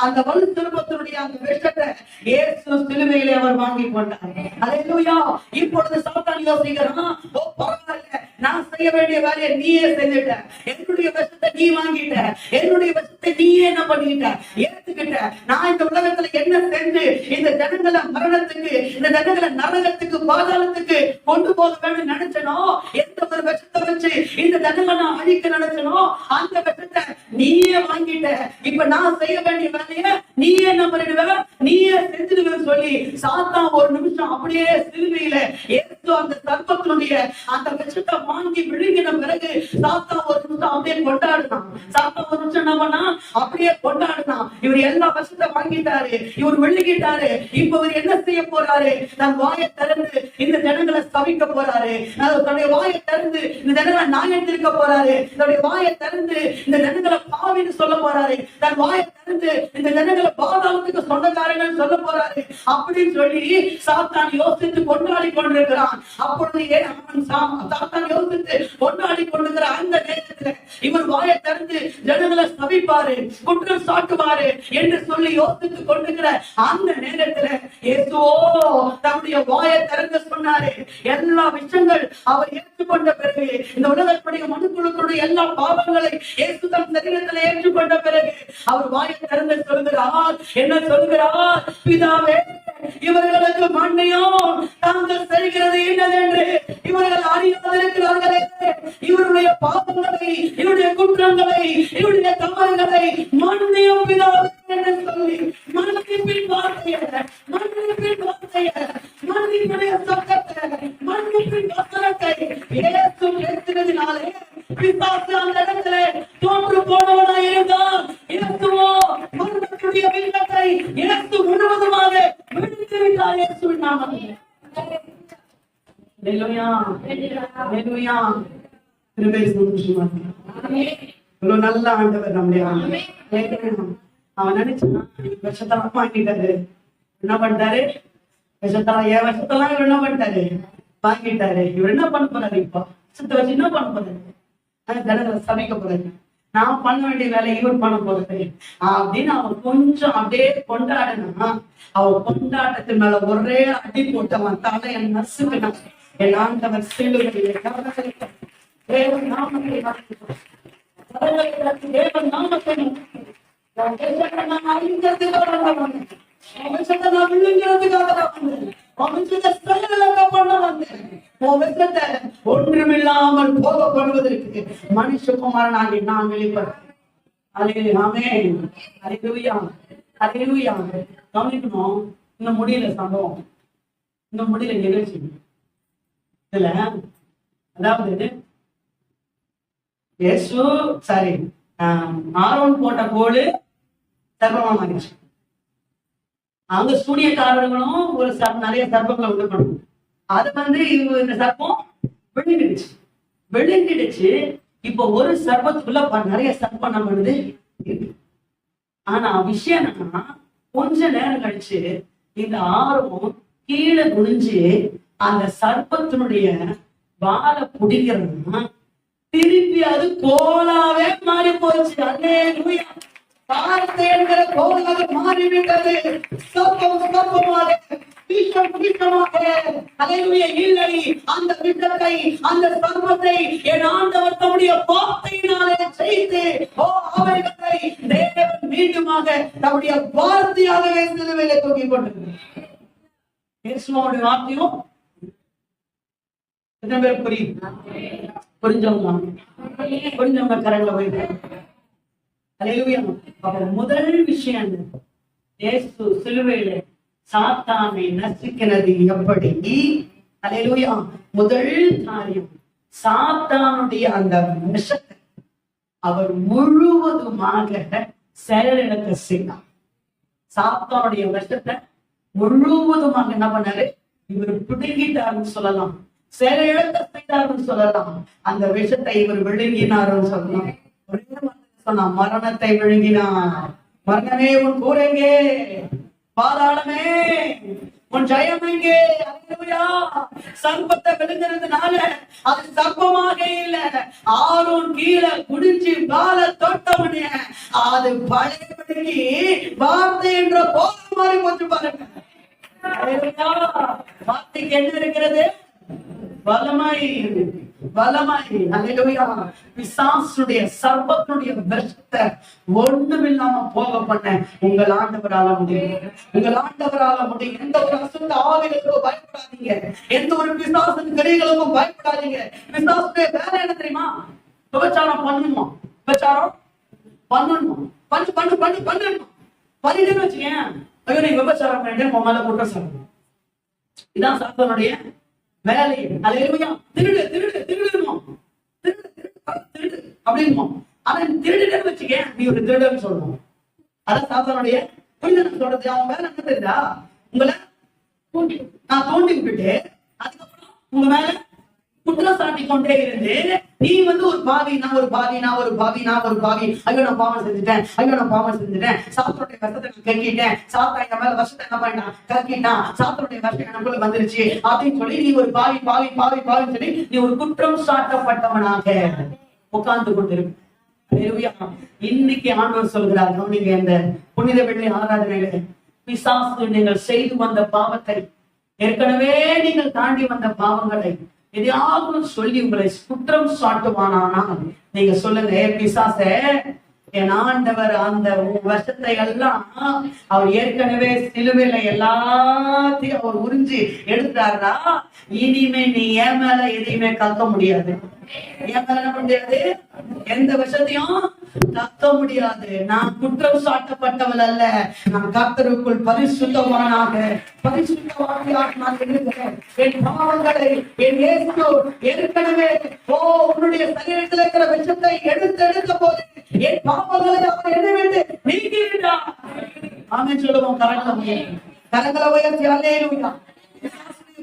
அந்த வலு சர்ப்பத்தினுடைய அந்த விஷத்தை இயேசு சிலுவையிலே அவர் வாங்கி கொண்டார். அல்லேலூயா. இப்பொழுது சாத்தான் யோசிக்கிறான், பரவாயில்ல, நான் செய்ய வேண்டிய வேலையை நீயே செஞ்சுட்ட, என்னுடைய விஷத்தை நீ வாங்கிட்ட, என்னுடைய விஷத்தை நீயே என்ன பண்ணிட்ட, ஏத்துக்கிட்ட. நான் இந்த உலகத்துல என்ன செஞ்சு இந்த ஜனங்களை மரணத்துக்கு, இந்த ஜனங்களை நரகத்துக்கு, பாதாளத்துக்கு கொண்டு போக வேண்டும் நினைச்சனோ, எந்த ஒரு விஷத்தை வச்சு இந்த ஜனங்களை நான் அழிக்க நினைச்சனோ அந்த விஷத்தை நீயே வாங்கிட்ட. இப்ப நான் செய்ய வேண்டிய வேலையை நீயே என்ன பண்ணிடுவ, நீயே செஞ்சிடுவேன்னு சொல்லி சாத்தான் ஒரு நிமிஷம் அப்படியே சிலுவையில இயேசு அந்த சர்ப்பத்தினுடைய அந்த விஷத்தை வாங்கி விழுங்கின பிறகு சாத்தான் ஒரு நிமிஷம் அப்படியே கொண்டாடுனான். சாத்தான் ஒரு நிமிஷம் என்ன பண்ணா, அப்படியே கொண்டாடுனான். இவர் எல்லா விஷத்தை வாங்கிட்டாரு, இவர் விழுங்கிட்டாரு. இப்ப இவர் என்ன செய்ய போறாரு? தன் வாயை திறந்து இந்த ஜனங்களை சபிக்க போறாரு. தன்னுடைய வாயை திறந்து இந்த ஜனங்களை நாயத்திருக்க போறாரு. தன்னுடைய வாயை திறந்து இந்த ஜனங்களை பாவின்னு சொல்ல போறாரு. தன் வாயை திறந்து இந்த ஜனங்களை பாதாளத்துக்கு சொந்தக்காரங்கள் சொல்ல போறாரு அப்படின்னு சொல்லி சாத்தான் யோசித்து கொண்டாடி கொண்டிருக்கிறான். அப்பொழுது சாத்தான் யோசித்து கொண்டாடி கொண்டிருக்கிற அந்த நேரத்தில் இவர் வாயை திறந்து ஜனங்களை சபிப்பாரு, குற்றம் சாட்டுவாரு என்று சொல்லி யோசித்து கொண்டிருக்கிற அந்த நேரத்தில் இயேசுவோ தன்னுடைய வாயை திறந்து சொன்னாரு. எல்லா விஷயங்கள் அவர் ஏற்றுக்கொண்ட பிறகு, இந்த உலகத்துடைய மனுக்குழுக்களுடைய எல்லா பாவங்களை இயேசு தன் சரீரத்தில் ஏற்றுக்கொண்ட பிறகு அவர் வாயை திறந்து சொல்கிறார். என்ன சொல்கிறார்? பிதாவே, இவர்களுக்கு மன்னியும், தாங்கள் செய்கிறது என்னதென்று இவர்கள் அறியாதிருக்கிறார்களே. இவருடைய பாவங்களை, இவருடைய குற்றங்களை, இவருடைய தவறுகளை மன்னியும் பிதாவே என்று சொல்லி மன்னிப்பின் வார்த்தையை, மன்னிப்புடைய சத்தத்தை, மன்னிப்பின் வசனத்தை இயேசு பேசினதினாலே பிசாசு அந்த இடத்துல தோற்று போனவனாய் இருந்தான். இயேசுவோ மரணத்துடைய வில்லத்தை இயேசு முழுவதுமாக விடுவித்து விட்டார். இயேசுவின் நாமத்தில். அல்லேலூயா, அல்லேலூயா. கிருபை சந்தோஷமா. இவ்வளவு நல்ல ஆண்டவர் நம்முடைய ஆண்டவர். அவன் நினைச்சான் விஷத்தெல்லாம் வாங்கிட்டாரு. என்ன பண்ணிட்டாரு? விஷத்தெல்லாம் விஷத்தெல்லாம் இவர் என்ன பண்ணிட்டாரு? வாங்கிட்டாரு. இவர் என்ன பண்ண போறாரு? இப்போ விஷத்தை வச்சு என்ன பண்ண போறாரு? ஜனங்களை சமைக்க போறாரு. நான் பண்ண வேண்டிய வேலை இவர் பண்ண போறது அப்படின்னு அவன் கொஞ்சம் அப்படியே கொண்டாடுனா, அவன் கொண்டாட்டத்தின் மேல ஒரே அடி போட்டவன் தலையை நசுக்கினான். என் ஆண்டவர் சிலுவையிலே தேவன் நாமத்தை தேவன் நாமத்தை ஒன்றுமில்லாமல் போகப்படுவதற்கு மனுஷகுமாரனாகி நான் வெளிப்பட ஆமென். அல்லேலூயா. அல்லேலூயா. கவனிக்கணும். இன்னும் முடியல சம்பவம், இன்னும் முடியல நிகழ்ச்சி. இதுல அதாவது இயேசு சாரி ஆரோன் போட்ட கோடு சர்ப்பமா மாறிடுச்சு. அவங்க சூனியக்காரர்களும் ஒரு நிறைய சர்ப்பங்களை உண்டு பண்ணும். அது இந்த சர்ப்பம் விழுங்கிடுச்சு. இப்போ ஒரு சர்ப்பத்துக்குள்ள நிறைய சர்ப்பம் நம்ம இருக்கு. ஆனா விஷயம் என்னன்னா, கொஞ்ச நேரம் கழிச்சு இந்த ஆர்வம் கீழே குனிஞ்சு அந்த சர்ப்பத்தினுடைய வாழை பிடிக்கிறதுனா திருப்பி அது கோலாவே மாறி போச்சு. அல்லேலூயா. வார்த்தை என்கிற கோலாக மாறிவிட்டது. சர்ப்பம் சர்ப்பமாக, விஷம் விஷமாக. அல்லேலூயா. இல்லை, அந்த விஷத்தை, அந்த சர்ப்பத்தை என் ஆண்டவர் தம்முடைய வார்த்தையினாலே செய்து அவர்களை தேவன் மீண்டுமாக தம்முடைய வார்த்தையாகவே சிலுவையிலே தூக்கி கொண்டிருக்கிறார். இயேசுவோட வார்த்தையும் எத்தனை பேர் புரியும்? புரிஞ்சவங்க கரங்களை போயிட்டு. முதல் விஷயம், இயேசு சிலுவையில சாத்தானை நசுக்கினது எப்படி? அல்லேலூயா. முதல் காரியம், சாத்தானுடைய அந்த விஷத்தை அவர் முழுவதுமாக செயலிழக்க செய்தார். சாத்தானுடைய விஷத்தை முழுவதுமாக என்ன பண்ணாரு? இவர் பிடுங்கிட்டாருன்னு சொல்லலாம், செயலிழக்க செய்தாருன்னு சொல்லலாம். அந்த விஷத்தை இவர் விழுங்கினாருன்னு சொல்லலாம். சொன்னா, மரணத்தை விழுங்கினார். மரணமே உன் கூரெங்கே, பாதாளமே உன் ஜெயம் எங்கே? அல்லேலூயா. சர்ப்பத்தை விழுங்கினதுனால அது சர்ப்பமாக இல்ல, ஆரோன் கீழே குடிச்சு கால தொட்டவனே அது பழையபடிக்கு வார்த்தை என்ற கோலம் மாறி போச்சு பாருங்க. வார்த்தைக்கு என்ன இருக்கிறது? வல்லமை, வல்லமை. அல்லேலூயா. பிசாசுடைய சர்ப்பத்துடைய விஷத்தை ஒண்ணுமில்லாம போக பண்ண உங்கள் ஆண்டவரால முடியும். உங்கள் ஆண்டவரால முடியும். எந்த ஒரு அசுத்த ஆவிகளுக்கும் பயப்படாதீங்க, எந்த ஒரு பிசாசின் கிரைகளுக்கும் பயப்படாதீங்க. பிசாசுடைய வேலை என்ன தெரியுமா? விபச்சாரம் பண்ணணுமா? விபச்சாரம் பண்ணணுமா? பண்ணணும் பண்ணிட்டேன்னு வச்சுக்கேன், ஐயோ நீ விபச்சாரம் பண்ணிட்டு உன் மேல குற்றம் சொல்லணும். இதான் சாத்தானுடைய வேலை. அல்லேலூயா. திருடு திருடு திருடுமா, திருடு அப்படின்னுமா. ஆனா திருடுன்னு வச்சுக்க, நீ ஒரு திருடன்னு சொல்லணும். அதான் சாத்தானுடைய சொல்றது. அவன் வேலை என்ன தெரியுதா? உங்களை நான் தோண்டி விட்டுட்டு அதுக்கப்புறம் உங்க மேல குற்றம் சாட்டி கொண்டே இருந்து, நீ ஒரு பாவி, நான் ஒரு பாவி, நான் ஒரு பாவி, நான் ஒரு பாவி, ஐயோ நான் பாவம் செஞ்சுட்டேன், ஐயோ நான் பாவம் செஞ்சுட்டேன், சாத்தனுடைய கஷ்டத்தை நான் கக்கிட்டேன், சாத்தா என் மேல வருஷத்தை என்ன பண்ணிட்டான், கக்கிட்டான், சாத்தனுடைய கஷ்டம் எனக்குள்ள வந்துருச்சு அப்படின்னு சொல்லி நீ ஒரு பாவி பாவி பாவி பாவின்னு சொல்லி நீ ஒரு குற்றம் சாட்டப்பட்டவனாக உட்கார்ந்து கொண்டிருக்க. இன்னைக்கு ஆண்டவர் சொல்கிறார், நீங்க இந்த புனித வெள்ளி ஆராதனையில பிசாசு நீங்கள் செய்து வந்த பாவத்தை, ஏற்கனவே நீங்கள் தாண்டி வந்த பாவங்களை எதையாவது சொல்லி உங்களை குற்றம் சாட்டுவானானால் நீங்க சொல்லுங்க, பிசாசே என் ஆண்டவர் அந்த வருஷத்தை எல்லாம் அவர் ஏற்கனவே சிலுவையில எல்லாத்தையும் அவர் உறிஞ்சி எடுத்தாருன்னா, இனிமே நீ என் மேல எதையுமே கக்க முடியாது. என் மேல என்ன முடியாது, எந்த விஷயத்தையும் கக்க முடியாது. நான் குற்றம் சாட்டப்பட்டவள் அல்ல, நான் கர்த்தருக்குள் பரிசுத்தவானாக பரிசுத்தவானியாக நான் இருக்கிறேன். என் பாவங்களை என் இயேசு ஏற்கனவே உன்னுடைய சரீரத்தில் இருக்கிற விஷத்தை எடுத்த போது என் பாவங்களை அவர் என்ன வேண்டும் நீக்கிவிட்டார். ஆமென் சொல்லுவோம். கரங்களை உயர்த்தி அல்லேலூயா.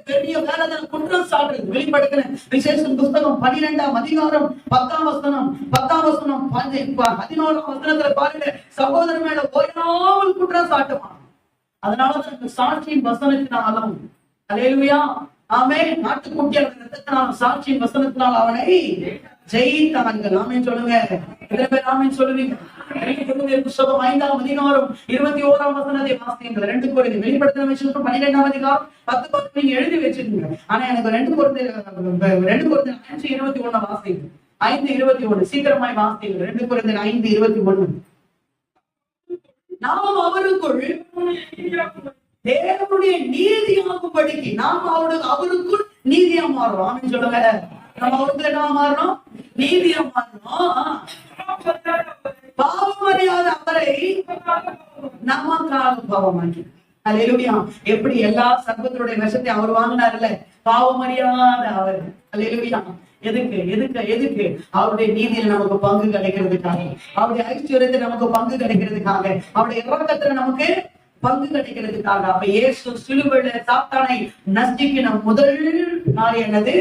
பெரிய வேலைதான் குற்றம் சாட்டுறது. வெளிப்படுத்தின விசேஷம் புஸ்தகம் 12ஆம் அதிகாரம் 10ஆம் வசனம் 11ஆம் வசனத்துல பாருங்க, சகோதரன் மேல ஓயாமல் குற்றம் சாட்டுவான். அதனாலதான் சாட்சியின் வசனத்தினாலும் அல்லேலூயா ஆமென் நாட்டுக்குட்டியான ரத்தத்தினாலும் சாட்சியின் வசனத்தினால் அவனை ஜெயித்தார்கள். ஆமென் சொல்லுங்க. எத்தனை பேர் ஆமென் சொல்லுவீங்க? புஸ்தகம் 5ஆம் அதிகாரம் 21ஆம் வசனத்தை வாசியுங்கள். 2 கொரிந்தியர் வெளிப்படுத்தின விசேஷம் 12ஆம் அதிகாரம் 10 நீங்க எழுதி வச்சிருக்கீங்க. ஆனா எனக்கு 2 கொரிந்தியர் 5:21 வாசிங்க. 5:21 சீக்கிரமாய் வாசியுங்கள். 2 கொரிந்தியர் 5:21. நாம் அவருக்குள் தேவனுடைய நீதியாகும்படிக்கு நாம் அவருக்குள் நீதியா மாறுறோம். ஆமென் சொல்லுங்க. நம்ம அவருக்கு என்ன மாறணும்? நீதியா மாறணும். பாவம் நமக்காக பாவமாக்கி. அல்லேலூயா. எப்படி எல்லா சர்ப்பத்தினுடைய விஷத்தை அவர் வாங்கினார்ல, பாவமறியாத அவர். அல்லேலூயா. எதுக்கு எதுக்கு எதுக்கு? அவருடைய நீதியில நமக்கு பங்கு கிடைக்கிறதுக்காக, அவருடைய ஐஸ்வர்யத்தை நமக்கு பங்கு கிடைக்கிறதுக்காக, அவருடைய இரக்கத்துல நமக்கு பங்கு கிடைக்கிறதுக்காக. அப்ப இயேசு சிலுவையில சாத்தானை நசுக்கின முதல் நாள் என்னது?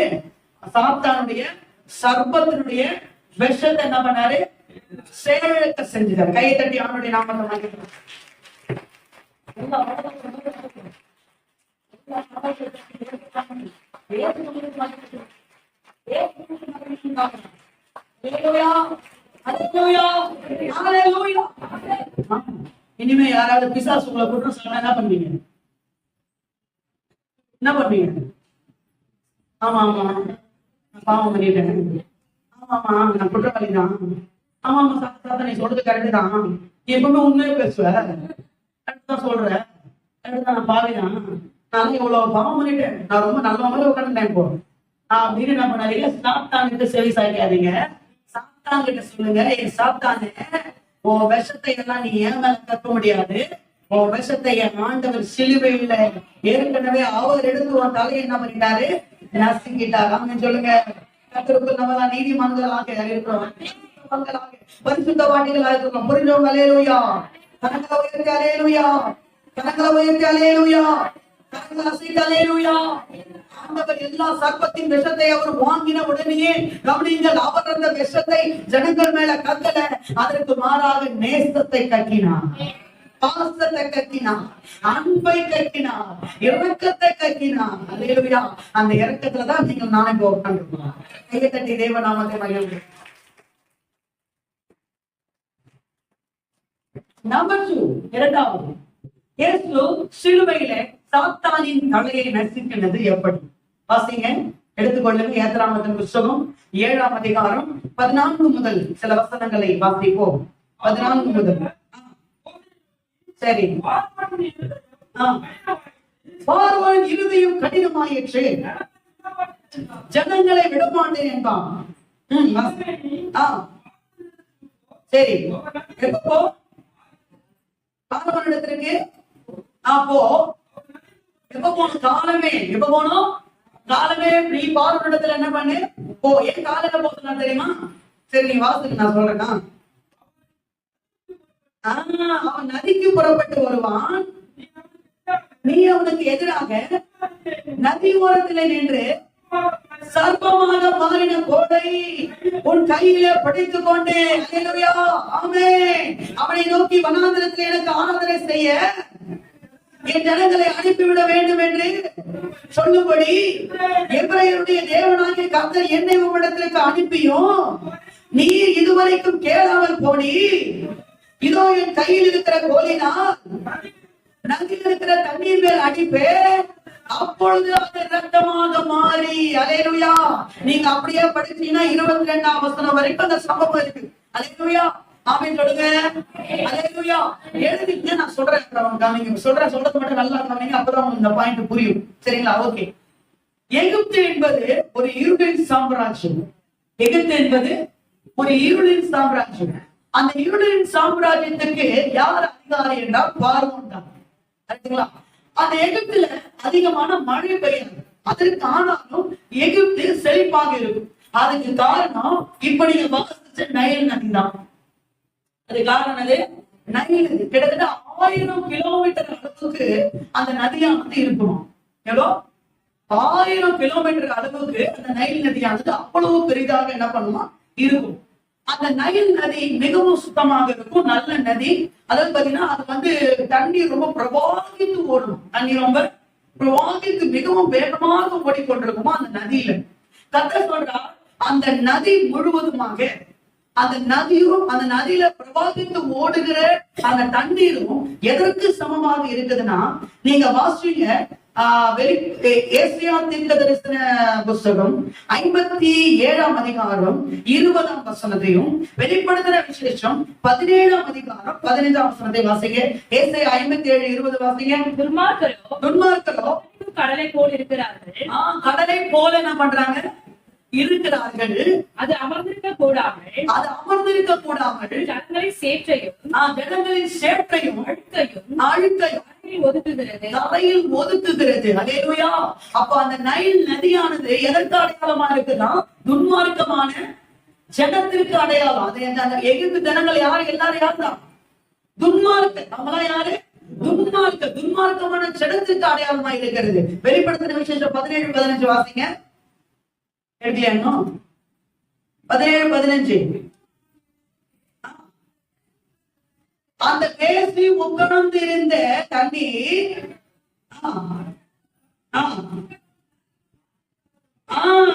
சாத்தானுடைய சர்ப்பத்தினுடைய விஷத்தை என்ன பண்ணாரு? சேழக்க செஞ்சுட்டாரு. கையை தட்டி அவனுடைய நாமத்தை இனிமே யாராவது பிசாசு உங்களை குற்றம் சொன்னா என்ன பண்ணுவீங்க? என்ன பண்ணுவீங்க? ஆமா ஆமா நான் பாவம் பண்ணிட்டேன், ஆமா ஆமா நான் குற்றவாளிதான், ஆமா ஆமா சாத்தா நீ சொல்றது கரெக்ட் தான், நீ எப்பவுமே உண்மையே பேசுவ, கரெக்ட் தான் சொல்ற, கரெக்ட் தான், நான் பாவிதான், நான் இவ்வளவு பாவம் பண்ணிட்டேன், நான் ரொம்ப நல்ல மாதிரி உட்காந்துட்டேன் இப்போ அப்படின்னு என்ன பண்ணாதீங்க, சாத்தான்கிட்ட செவி சாய்க்காதீங்க. சாத்தான்கிட்ட சொல்லுங்க, என் சாத்தானே உன் விஷத்தை எல்லாம் நீ ஏன் மேல கற்க முடியாது, உன் விஷத்தை என் ஆண்டவர் சிலுவையில ஏற்கனவே அவர் எடுத்து உன் தலையை என்ன பண்ணிட்டாரு? நசுக்கிட்டார். ஆமென் சொல்லுங்க. கர்த்தருக்குள் நம்ம நீதிமான்களாக இருக்கிறோம், பரிசுத்தவான்களாக இருக்கிறோம். புரிஞ்சவங்க அல்லேலூயா. கரங்களை உயர்த்தி அல்லேலூயா, கரங்களை உயர்த்தி அல்லேலூயா, கரங்களை அசைத்து அல்லேலூயா. ஆண்டவர் எல்லா சர்ப்பத்தின் விஷத்தை அவர் வாங்கின உடனேயே கவனிங்கள், அவர் அந்த விஷத்தை ஜனங்கள் மேல கக்கல, அதற்கு மாறாக நேசத்தை கக்கினார், பாசத்தை கக்கினார், அன்பை கக்கினார், இரக்கத்தை கக்கினார். அல்லேலூயா. அந்த இரக்கத்துலதான் நீங்கள் நானே உட்கார்ந்துருக்கோம். கையை தட்டி தேவநாமத்தை மகிழ்ந்து. நம்பர் 2, இரண்டாவது, இயேசு சிலுவையில சாத்தானின் தலையை நசுக்கினது எப்படி? வாசிங்க, எடுத்துக்கொள்ளுங்க. யாத்திராகமத்தின் புத்தகம் 7ஆம் அதிகாரம் 14 முதல் சில வசனங்களை வாசிப்போம். 14 முதல். சரி. பார்வோன் இருதயம் கடினமாயிற்று, ஜனங்களை விடமாட்டேன் என்பான். சரி, எப்போ பார்வோனிடத்திற்கு அப்போ எப்ப போனோம்? காலமே. எப்ப போனோம்? காலமே. நீ பார்வோனிடத்துல என்ன பண்ணு? போ. ஏன் காலையில போதுனா தெரியுமா? சரி, நீ வாசிக்கு, நான் சொல்றேன்னா. அவன் நதிக்கு புறப்பட்டு வருவான், நீ அவனுக்கு எதிராக நதி ஓரத்திலே நின்று சர்ப்பமாக மாறின கோடை உன் கையில பிடித்துக் கொண்டு அல்லேலூயா ஆமென் அவனை நோக்கி வனாந்திரத்தில் எனக்கு ஆராதனை செய்ய என் ஜனங்களை அனுப்பிவிட வேண்டும் என்று சொல்லும்படி எபிரேயருடைய தேவனாகிய கர்த்தர் என்னை உம்மிடத்திற்கு அனுப்பியும் நீ இதுவரைக்கும் கேளாமல் போனி, இதோ என் கையில் இருக்கிற கோலினால் நதியில் இருக்கிற தண்ணீர் மேல் அடிப்பே, அப்பொழுது அது ரத்தமாக மாறி. அல்லேலூயா. நீங்க அப்படியே படிச்சீங்கன்னா 22ஆம் வசனம் வரைக்கும் அந்த சம்பவம் இருக்கு. அல்லேலூயா ஆமென் சொல்லுங்க. அல்லேலூயா. எழுதிங்க, நான் சொல்றேன். நீங்க சொல்றது மட்டும் நல்லா கவனிங்க, அப்பதான் இந்த பாயிண்ட் புரியும். சரிங்களா? ஓகே. எகிப்து என்பது ஒரு இருளின் சாம்ராஜ்யம். எகிப்து என்பது ஒரு இருளின் சாம்ராஜ்யம். அந்த இருளின் சாம்ராஜ்யத்துக்கு யார் அதிகாரி என்றால் பார்வோன் தான். கரெக்டுங்களா? அந்த எகிப்துல அதிகமான மழை பெய்யாது. அதற்கு ஆனாலும் எகிப்து செழிப்பாக இருக்கும். அதுக்கு காரணம் இப்ப நீங்க வாசிச்ச நைல் நதி தான். அது காரணம் நைல் நதி. கிட்டத்தட்ட 1000 கிலோமீட்டர் அளவுக்கு அந்த நதியானது இருக்குமா? எவ்வளோ? 1000 கிலோமீட்டர் அளவுக்கு அந்த நைல் நதியானது அவ்வளவு பெரிதாக என்ன பண்ணுமா இருக்கும். அந்த நைல் நதி மிகவும் சுத்தமாக இருக்கும், நல்ல நதி. அதாவது பாத்தீங்கன்னா அது தண்ணீர் ரொம்ப பிரவாகித்து ஓடும். தண்ணீர் ரொம்ப பிரவாகித்து மிகவும் வேகமாக ஓடிக்கொண்டிருக்குமா அந்த நதியில. கர்த்தர் சொல்றார், அந்த நதி முழுவதுமாக, அந்த நதியும் அந்த நதியில பிரவாகித்து ஓடுகிற அந்த தண்ணீரும் எதற்கு சமமாக இருக்குதுன்னா, நீங்க வாசிங்க ஏசாயா தீர்க்கதரிசன புத்தகம் 57ஆம் அதிகாரம் 20ஆம் வசனத்தையும், வெளிப்படுத்தின விசேஷம் 17ஆம் அதிகாரம் 15ஆம் வசனத்தை வாசிங்க. ஏசாயா 57:20 வாசிங்க. துன்மார்க்கரோ கடலை போல் இருக்கிறார்கள். கடலை போல என்ன பண்றாங்க? இருக்கிறார்கள். அது அமர்ந்திருக்க கூடாமல் ஜனங்களின் சேற்றையும் அழுக்கையும் தரையில் ஒதுக்குகிறது. அல்லேலூயா. அப்ப அந்த நைல் நதியானது எதற்கு அடையாளமா இருக்குன்னா, துன்மார்க்கமான ஜனத்திற்கு அடையாளம். அது அந்த எகிப்து ஜனங்கள் யாரு? எல்லாரும் யார் தான்? துன்மார்க்க. அவங்களாம் யாரு? துன்மார்க்கமான ஜனத்திற்கு அடையாளமா இருக்கிறது. வெளிப்படுத்தின விசேஷம் 17-15 வாசிங்க. எடுக்கலையா? 17-15. அந்த வேசி உட்கார்ந்து இருந்த தண்ணீர்,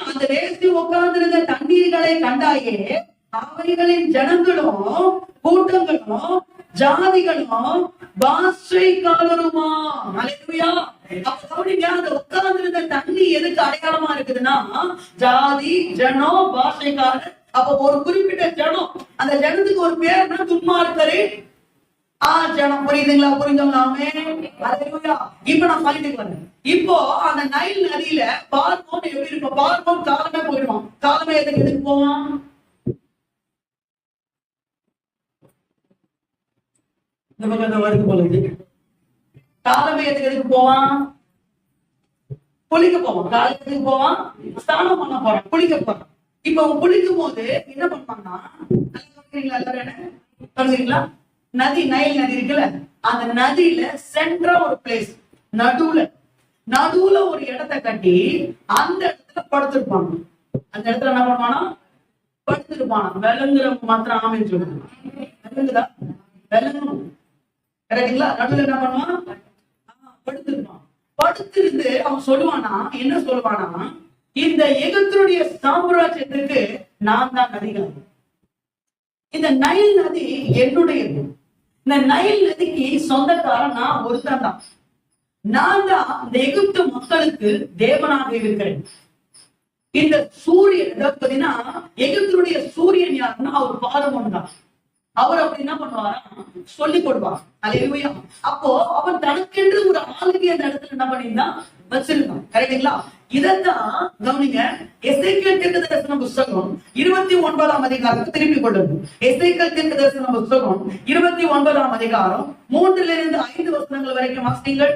அந்த வேசி உட்கார்ந்து இருந்த தண்ணீர்களை கண்டாயே, அவைகளின் ஜனங்களும் கூட்டங்களும் ஜாதிகளும் பாஷைக்காரருமா. அல்லேலூயா. அப்ப அந்த உட்கார்ந்து இருந்த தண்ணி எதுக்கு அடையாளமா இருக்குதுன்னா, ஜாதி, ஜனம், பாஷைக்காரர். அப்ப ஒரு குறிப்பிட்ட ஜனம், அந்த ஜனத்துக்கு ஒரு பேர்னா துன்மார்க்கரு ஜனம். புரியுதுங்களா? புரிஞ்சுங்களாமே. அல்லேலூயா. இப்ப நான் சொல்லிட்டு வரேன். இப்போ அந்த நைல் நதியில பார்வோன் எப்படி இருக்கும்? பார்வோன் காலமே போயிடுவான். காலமே எதுக்கு போவான்? இந்த பக்கம் வருது போகுது. காலமே எதுக்கு போவான்? குளிக்க போவான். காலத்துக்கு போவான், ஸ்நானம் பண்ண போறான், குளிக்க போறான். இப்ப அவன் குளிக்கும் போது என்ன பண்ணுவான்னா, சொல்றீங்களா, நதி, நைல் நதி இருக்குல்ல, அந்த நதியில சென்ட்ரா ஒரு பிளேஸ், நடுவுல ஒரு இடத்தை கட்டி அந்த இடத்துல படுத்திருப்பாங்க. அந்த இடத்துல என்ன பண்ணுவானா? படுத்திருப்பானா. விலங்குற மாத்திரம் ஆமின்னு சொல்லுவாங்க. விலங்குதா? விலங்கு கரெக்டுங்களா? நடுவில் என்ன பண்ணுவான்? படுத்திருப்பான். படுத்திருந்து அவன் சொல்லுவானா, என்ன சொல்லுவானா, இந்த எகிப்தினுடைய சாம்ராஜ்யத்துக்கு நான் தான் அதிகாரி. இந்த நைல் நதி என்னுடையது. இந்த நைல் நதிக்கு சொந்தக்காரன் நான் ஒருத்தன் தான். நான் தான் இந்த எகிப்து மக்களுக்கு தேவனாக இருக்கிறேன். இந்த சூரியன் பாத்தீங்கன்னா, எகிப்தினுடைய சூரியன் யாருன்னா அவர் பார்வோன் தான். அவர் அப்படி என்ன பண்ணுவாரா? சொல்லி கொடுப்பார். அல்லேலூயா. அப்போ அவன் தனக்கென்று ஒரு ஆளுகை அந்த இடத்துல என்ன பண்ணிருந்தான்? வச்சிருந்தான். கரெக்டுங்களா? இதத்தான் கவனிங்க. எசேக்கியேல் தீர்க்கதரிசன புத்தகம் 29ஆம் அதிகாரத்துக்கு திருப்பிக் கொள்ளுங்கள். எசேக்கியேல் தீர்க்கதரிசன புத்தகம் 29ஆம் அதிகாரம் 3-5 வசனங்கள் வரைக்கும் வாசிங்கள்.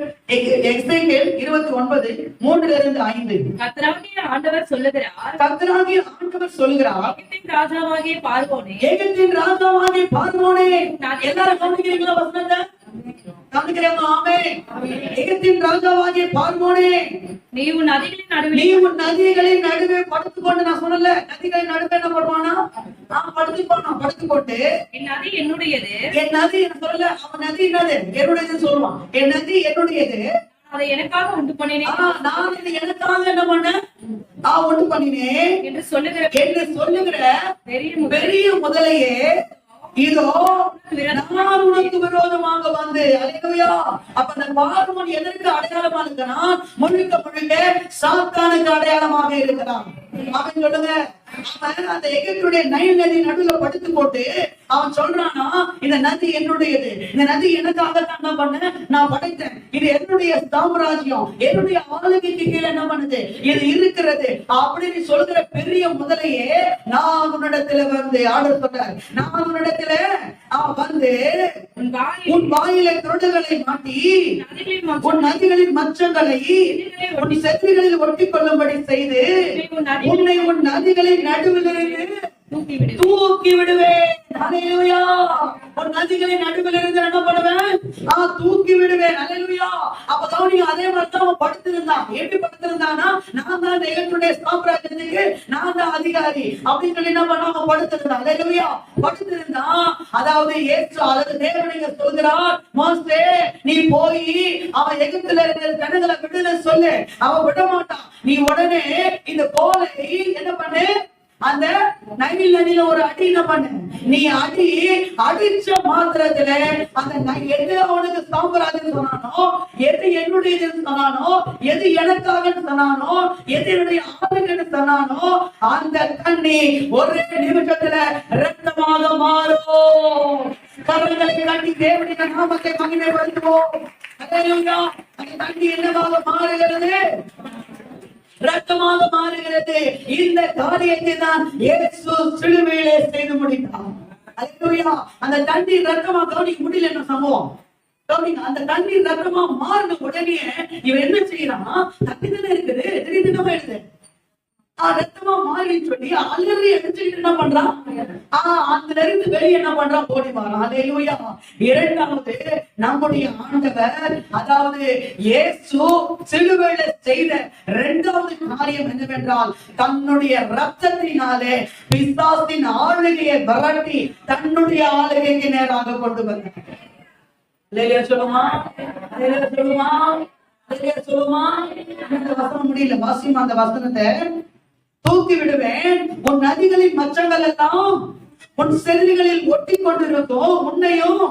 எசேக்கியேல் 29 3-5. கர்த்தராகிய ஆண்டவர் சொல்லுகிறார், எகிப்தின் ராஜாவாகிய பார்வோனே, எல்லாரும் கவனிக்கிறீங்களா வசனத்தை? கவனிக்கிறீங்களா? ஆமென். எகிப்தின் ராஜாவாகிய பார்வோனே, நீ உன் நதிகளின் நடுவே படுத்துக்கொண்டு, நான் சொன்னல, நதிகளின் நடுவே என்ன பண்ணுவானா? படுத்துக்கொண்டு, என் நதி என்னுடையது, என் நதி சொல்லல, அவன் நதி என்னது? என்னுடையது சொல்லுவான். என் நதி என்னுடையது, அதை எனக்காக உண்டு பண்ணினேன், நான் இதை எனக்காக என்ன பண்ணேன்? உண்டு பண்ணினேன் என்று சொல்லுகிற பெரிய முதலையே, இதோ நான் உனக்கு விரோதமாக வந்து. அல்லேலூயா. அப்ப அந்த பார்வோன் எதற்கு அடையாளமா இருக்கிறான்? முழுக்க சாத்தானுக்கு அடையாளமாக இருக்கிறான். அவன் சொல்லுங்க, அவன் அந்த எகிப்துடைய நைல் நதி நடுவுல படுத்து போட்டு அவன் சொல்றானா, இந்த நதி என்னுடையது, இந்த நதி எனக்காக என்ன பண்ண நான் படைத்தேன், இது என்னுடைய சாம்ராஜ்யம், என்னுடைய ஆளுகைக்கு கீழே என்ன பண்ணுது, இது இருக்கிறது அப்படின்னு சொல்கிற பெரிய முதலையே, நான் உன்னிடத்துல வந்து ஆர்டர் சொல்றார், நான் உன்னிடத்துல வந்து உன் வாயில திருடுகளை மாட்டி, உன் நதிகளின் மச்சங்களை உன் செத்திகளில் ஒட்டி கொள்ளும்படி செய்து, உன்னை உன் நதிகளின் நடுவிலிருந்து தூக்கி விடுவேன். அல்லேலூயா. உன் நதிகளின் நடுவிலிருந்து என்ன பண்ணுவேன்? தூக்கி விடுவேன். அல்லேலூயா. அப்ப கவனிங்க, அதே மாதிரி தான் அவன் படுத்திருந்தான். எப்படி படுத்திருந்தானா, நான் தான் எகிப்துடைய சாம்ராஜ்யத்துக்கு நான் தான் அதிகாரி அப்படின்னு சொல்லி என்ன பண்ண அவன் படுத்திருந்தான். அல்லேலூயா. படுத்திருந்தான். அதாவது இயேசு அல்லது தேவன் சொல்கிறார், மோசே நீ போய் அவன் எகிப்துல இருக்கிற ஜனங்களை விடுதலை சொல்லு. அவன் விட மாட்டான். நீ உடனே இந்த கோலை என்ன பண்ணு, அந்த நைல் நதியில ஒரு அடி என்ன பண்ணு, நீ அடிச்ச மாத்திரத்துல அந்த எது அவனுக்கு சாம்ராஜ்யம் சொன்னானோ, எது என்னுடையது சொன்னானோ, எது எனக்காக சொன்னானோ, எது என்னுடைய ஆளுன்னு சொன்னானோ, அந்த தண்ணி ஒரே நிமிஷத்துல ரத்தமாக மாறும். கரங்களை காட்டி தேவனுடைய நாமத்தை மகிமைப்படுத்துவோம். அல்லேலூயா. அந்த தண்ணி என்னவாக மாறுகிறது? ரத்தமாக மாறுகிறது. இந்த காரியத்தை தான் இயேசு சிலுவையிலே செய்து முடித்தார். அல்லேலூயா. அந்த தண்ணீர் ரத்தமா கவனிக்க முடியல என்ன சம்பவம். கவனிங்க, அந்த தண்ணீர் ரத்தமா மாறின உடனே இவன் என்ன செய்யறான், தண்ணி தானே இருக்குது, திடீர்னு எழுது ரத்தமா மாறின்னு சொல்லி அலறி அடிச்சுக்கிட்டு என்ன பண்றான், அதுல இருந்து வெளியே என்ன பண்றான், ஓடி வரான். அல்லேலூயா. இரண்டாவது, நம்முடைய ஆண்டவர், அதாவது இயேசு சிலுவையில செய்த இரண்டாவது காரியம் என்னவென்றால், தன்னுடைய ரத்தத்தினாலே பிசாசின் ஆளுகையை விரட்டி தன்னுடைய ஆளுகைக்கு நேராக கொண்டு வந்தார். அல்லேலூயா சொல்லுமா, அல்லேலூயா சொல்லுமா, அல்லேலூயா சொல்லுமா. இந்த வசனம் முடியல, வாசிமா அந்த வசனத்தை. தூக்கி விடுவேன் உன் நதிகளின் மச்சங்கள் எல்லாம் உன் செல்லிகளில் ஒட்டி கொண்டிருக்கும், உன்னையும்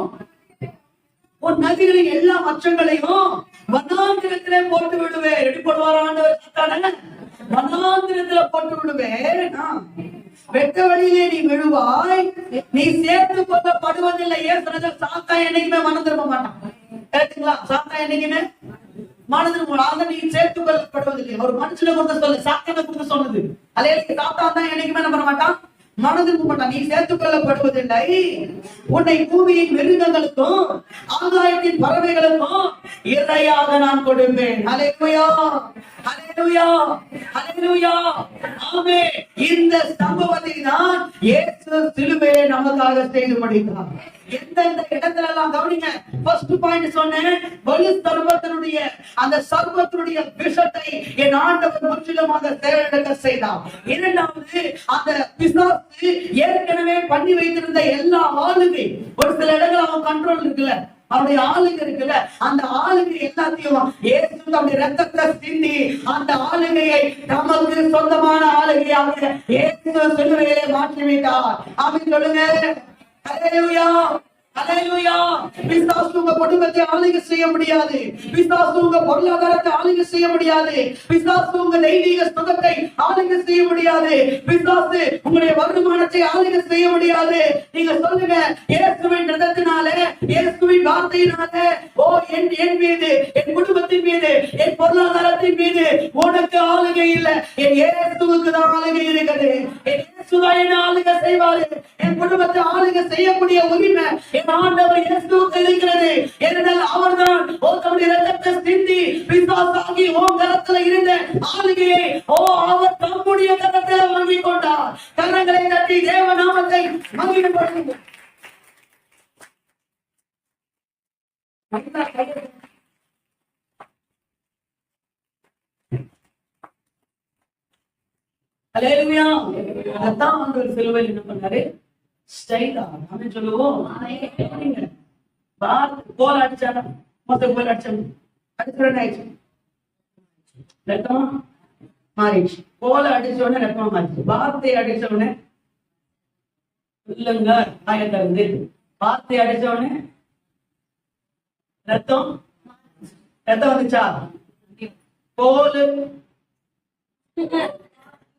உன் நதிகளின் எல்லா மச்சங்களையும் வனாந்திரத்திலே போட்டு விடுவேன். ரெடி போடுவாரான வனாந்திரத்தில போட்டு விடுவேன். வெட்ட வழியிலே நீ விழுவாய், நீ சேர்த்து கொள்ளப்படுவதில்லை. ஏன் சொன்னது, சாத்தா என்னைக்குமே மனம் திரும்ப மாட்டான். கேட்டீங்களா? சாத்தா என்னைக்குமே மனதில் நீ சேர்த்துக் கொள்ளப்படுவதில்லை. ஒரு மனுஷனை கொடுத்து சொல்லு, சாத்தானை கொடுத்து சொன்னது. அதே சாத்தா தான் என்னைக்குமே என்ன பண்ண மாட்டான், மனதில் மாட்டான். நீ சேர்த்துக் கொள்ளப்படுவதில்லை. உன்னை பூமியின் மிருகங்களுக்கும் ஆகாயத்தின் பறவைகளுக்கும் இரையாக நான் கொடுப்பேன். அல்லேலூயா, அல்லேலூயா, அல்லேலூயா. ஆமென். இந்த சம்பவத்தை தான் இயேசு சிலுவையிலே நமக்காக செய்து முடித்தார். எந்தெந்த இடத்துல எல்லாம் கவனிங்க. ஃபர்ஸ்ட் பாயிண்ட் சொன்னேன், வலு சர்வத்தினுடைய அந்த சர்வத்தினுடைய விஷத்தை என் ஆண்டவர் முற்றிலுமாக செயலிழக்க செய்தார். இரண்டாவது, அந்த பிசாசு ஏற்கனவே பண்ணி வைத்திருந்த எல்லா ஆளுகை, ஒரு சில இடங்கள் அவன் கண்ட்ரோல் இருக்குல்ல, அவருடைய ஆளுகை இருக்குல்ல, அந்த ஆளுகை எல்லாத்தையும் இயேசு தம்முடைய ரத்தத்தை சிந்தி அந்த ஆளுகையை நமக்கு சொந்தமான ஆளுகையாக இயேசு சிலுவையிலே மாற்றி வைத்தார். ஆமென் சொல்லுங்க. அல்லேலூயா, அல்லேலூயா. பிசாசு உங்க குடும்பத்தை ஆளுகை செய்ய முடியாது. பிசாசு உங்க பொருளாதாரத்தை ஆளுகை செய்ய முடியாது. பிசாசு உங்க தெய்வீக சுகத்தை ஆளுகை செய்ய முடியாது. பிசாசு உங்களுடைய வருமானத்தை ஆளுகை செய்ய முடியாது. நீங்க சொல்லுங்க, இயேசுவின் ரத்தத்தினாலே, இயேசுவின் வார்த்தையினாலே, ஓ என் மீது, என் குடும்பத்தின் மீது, என் பொருளாதாரத்தின் மீது உனக்கு ஆளுகை இல்லை. என் இயேசுவுக்கு தான் ஆளுகை இருக்கிறது. என் இயேசுதான் என்ன ஆளுகை செய்வாரு. என் குடும்பத்தை ஆளுகை செய்யக்கூடிய உரிமை என் ஆண்டவர் இயேசுவுக்கு இருக்கிறது. ஏனென்றால் அவர்தான் தம்முடைய ரத்தத்தை சிந்தி பிசாசாகி கரத்துல இருந்த ஆளுகையை அவர் தம்முடைய கரத்துல வாங்கிக் கொண்டார். கரங்களை தட்டி தேவ நாமத்தை மகிமைப்படுத்துங்கள். அல்லேலூயா. அதான் ஆண்டவர் சிலுவையில் என்ன பண்ணாரு, ஸ்டைலா நாமே சொல்லுவோம். கோல் அடிச்சாங்க, மொத்த கோல் அடிச்சாங்க, அடிச்சுடனே ஆயிடுச்சு, ரத்தமா மாறிடுச்சு. கோல அடிச்ச உடனே ரத்தமா மாறிடுச்சு. வார்த்தை அடிச்ச உடனே இல்லங்க ஆயத்தா இருந்து, வார்த்தை அடிச்ச உடனே ரத்தம் வந்துச்சா, கோல்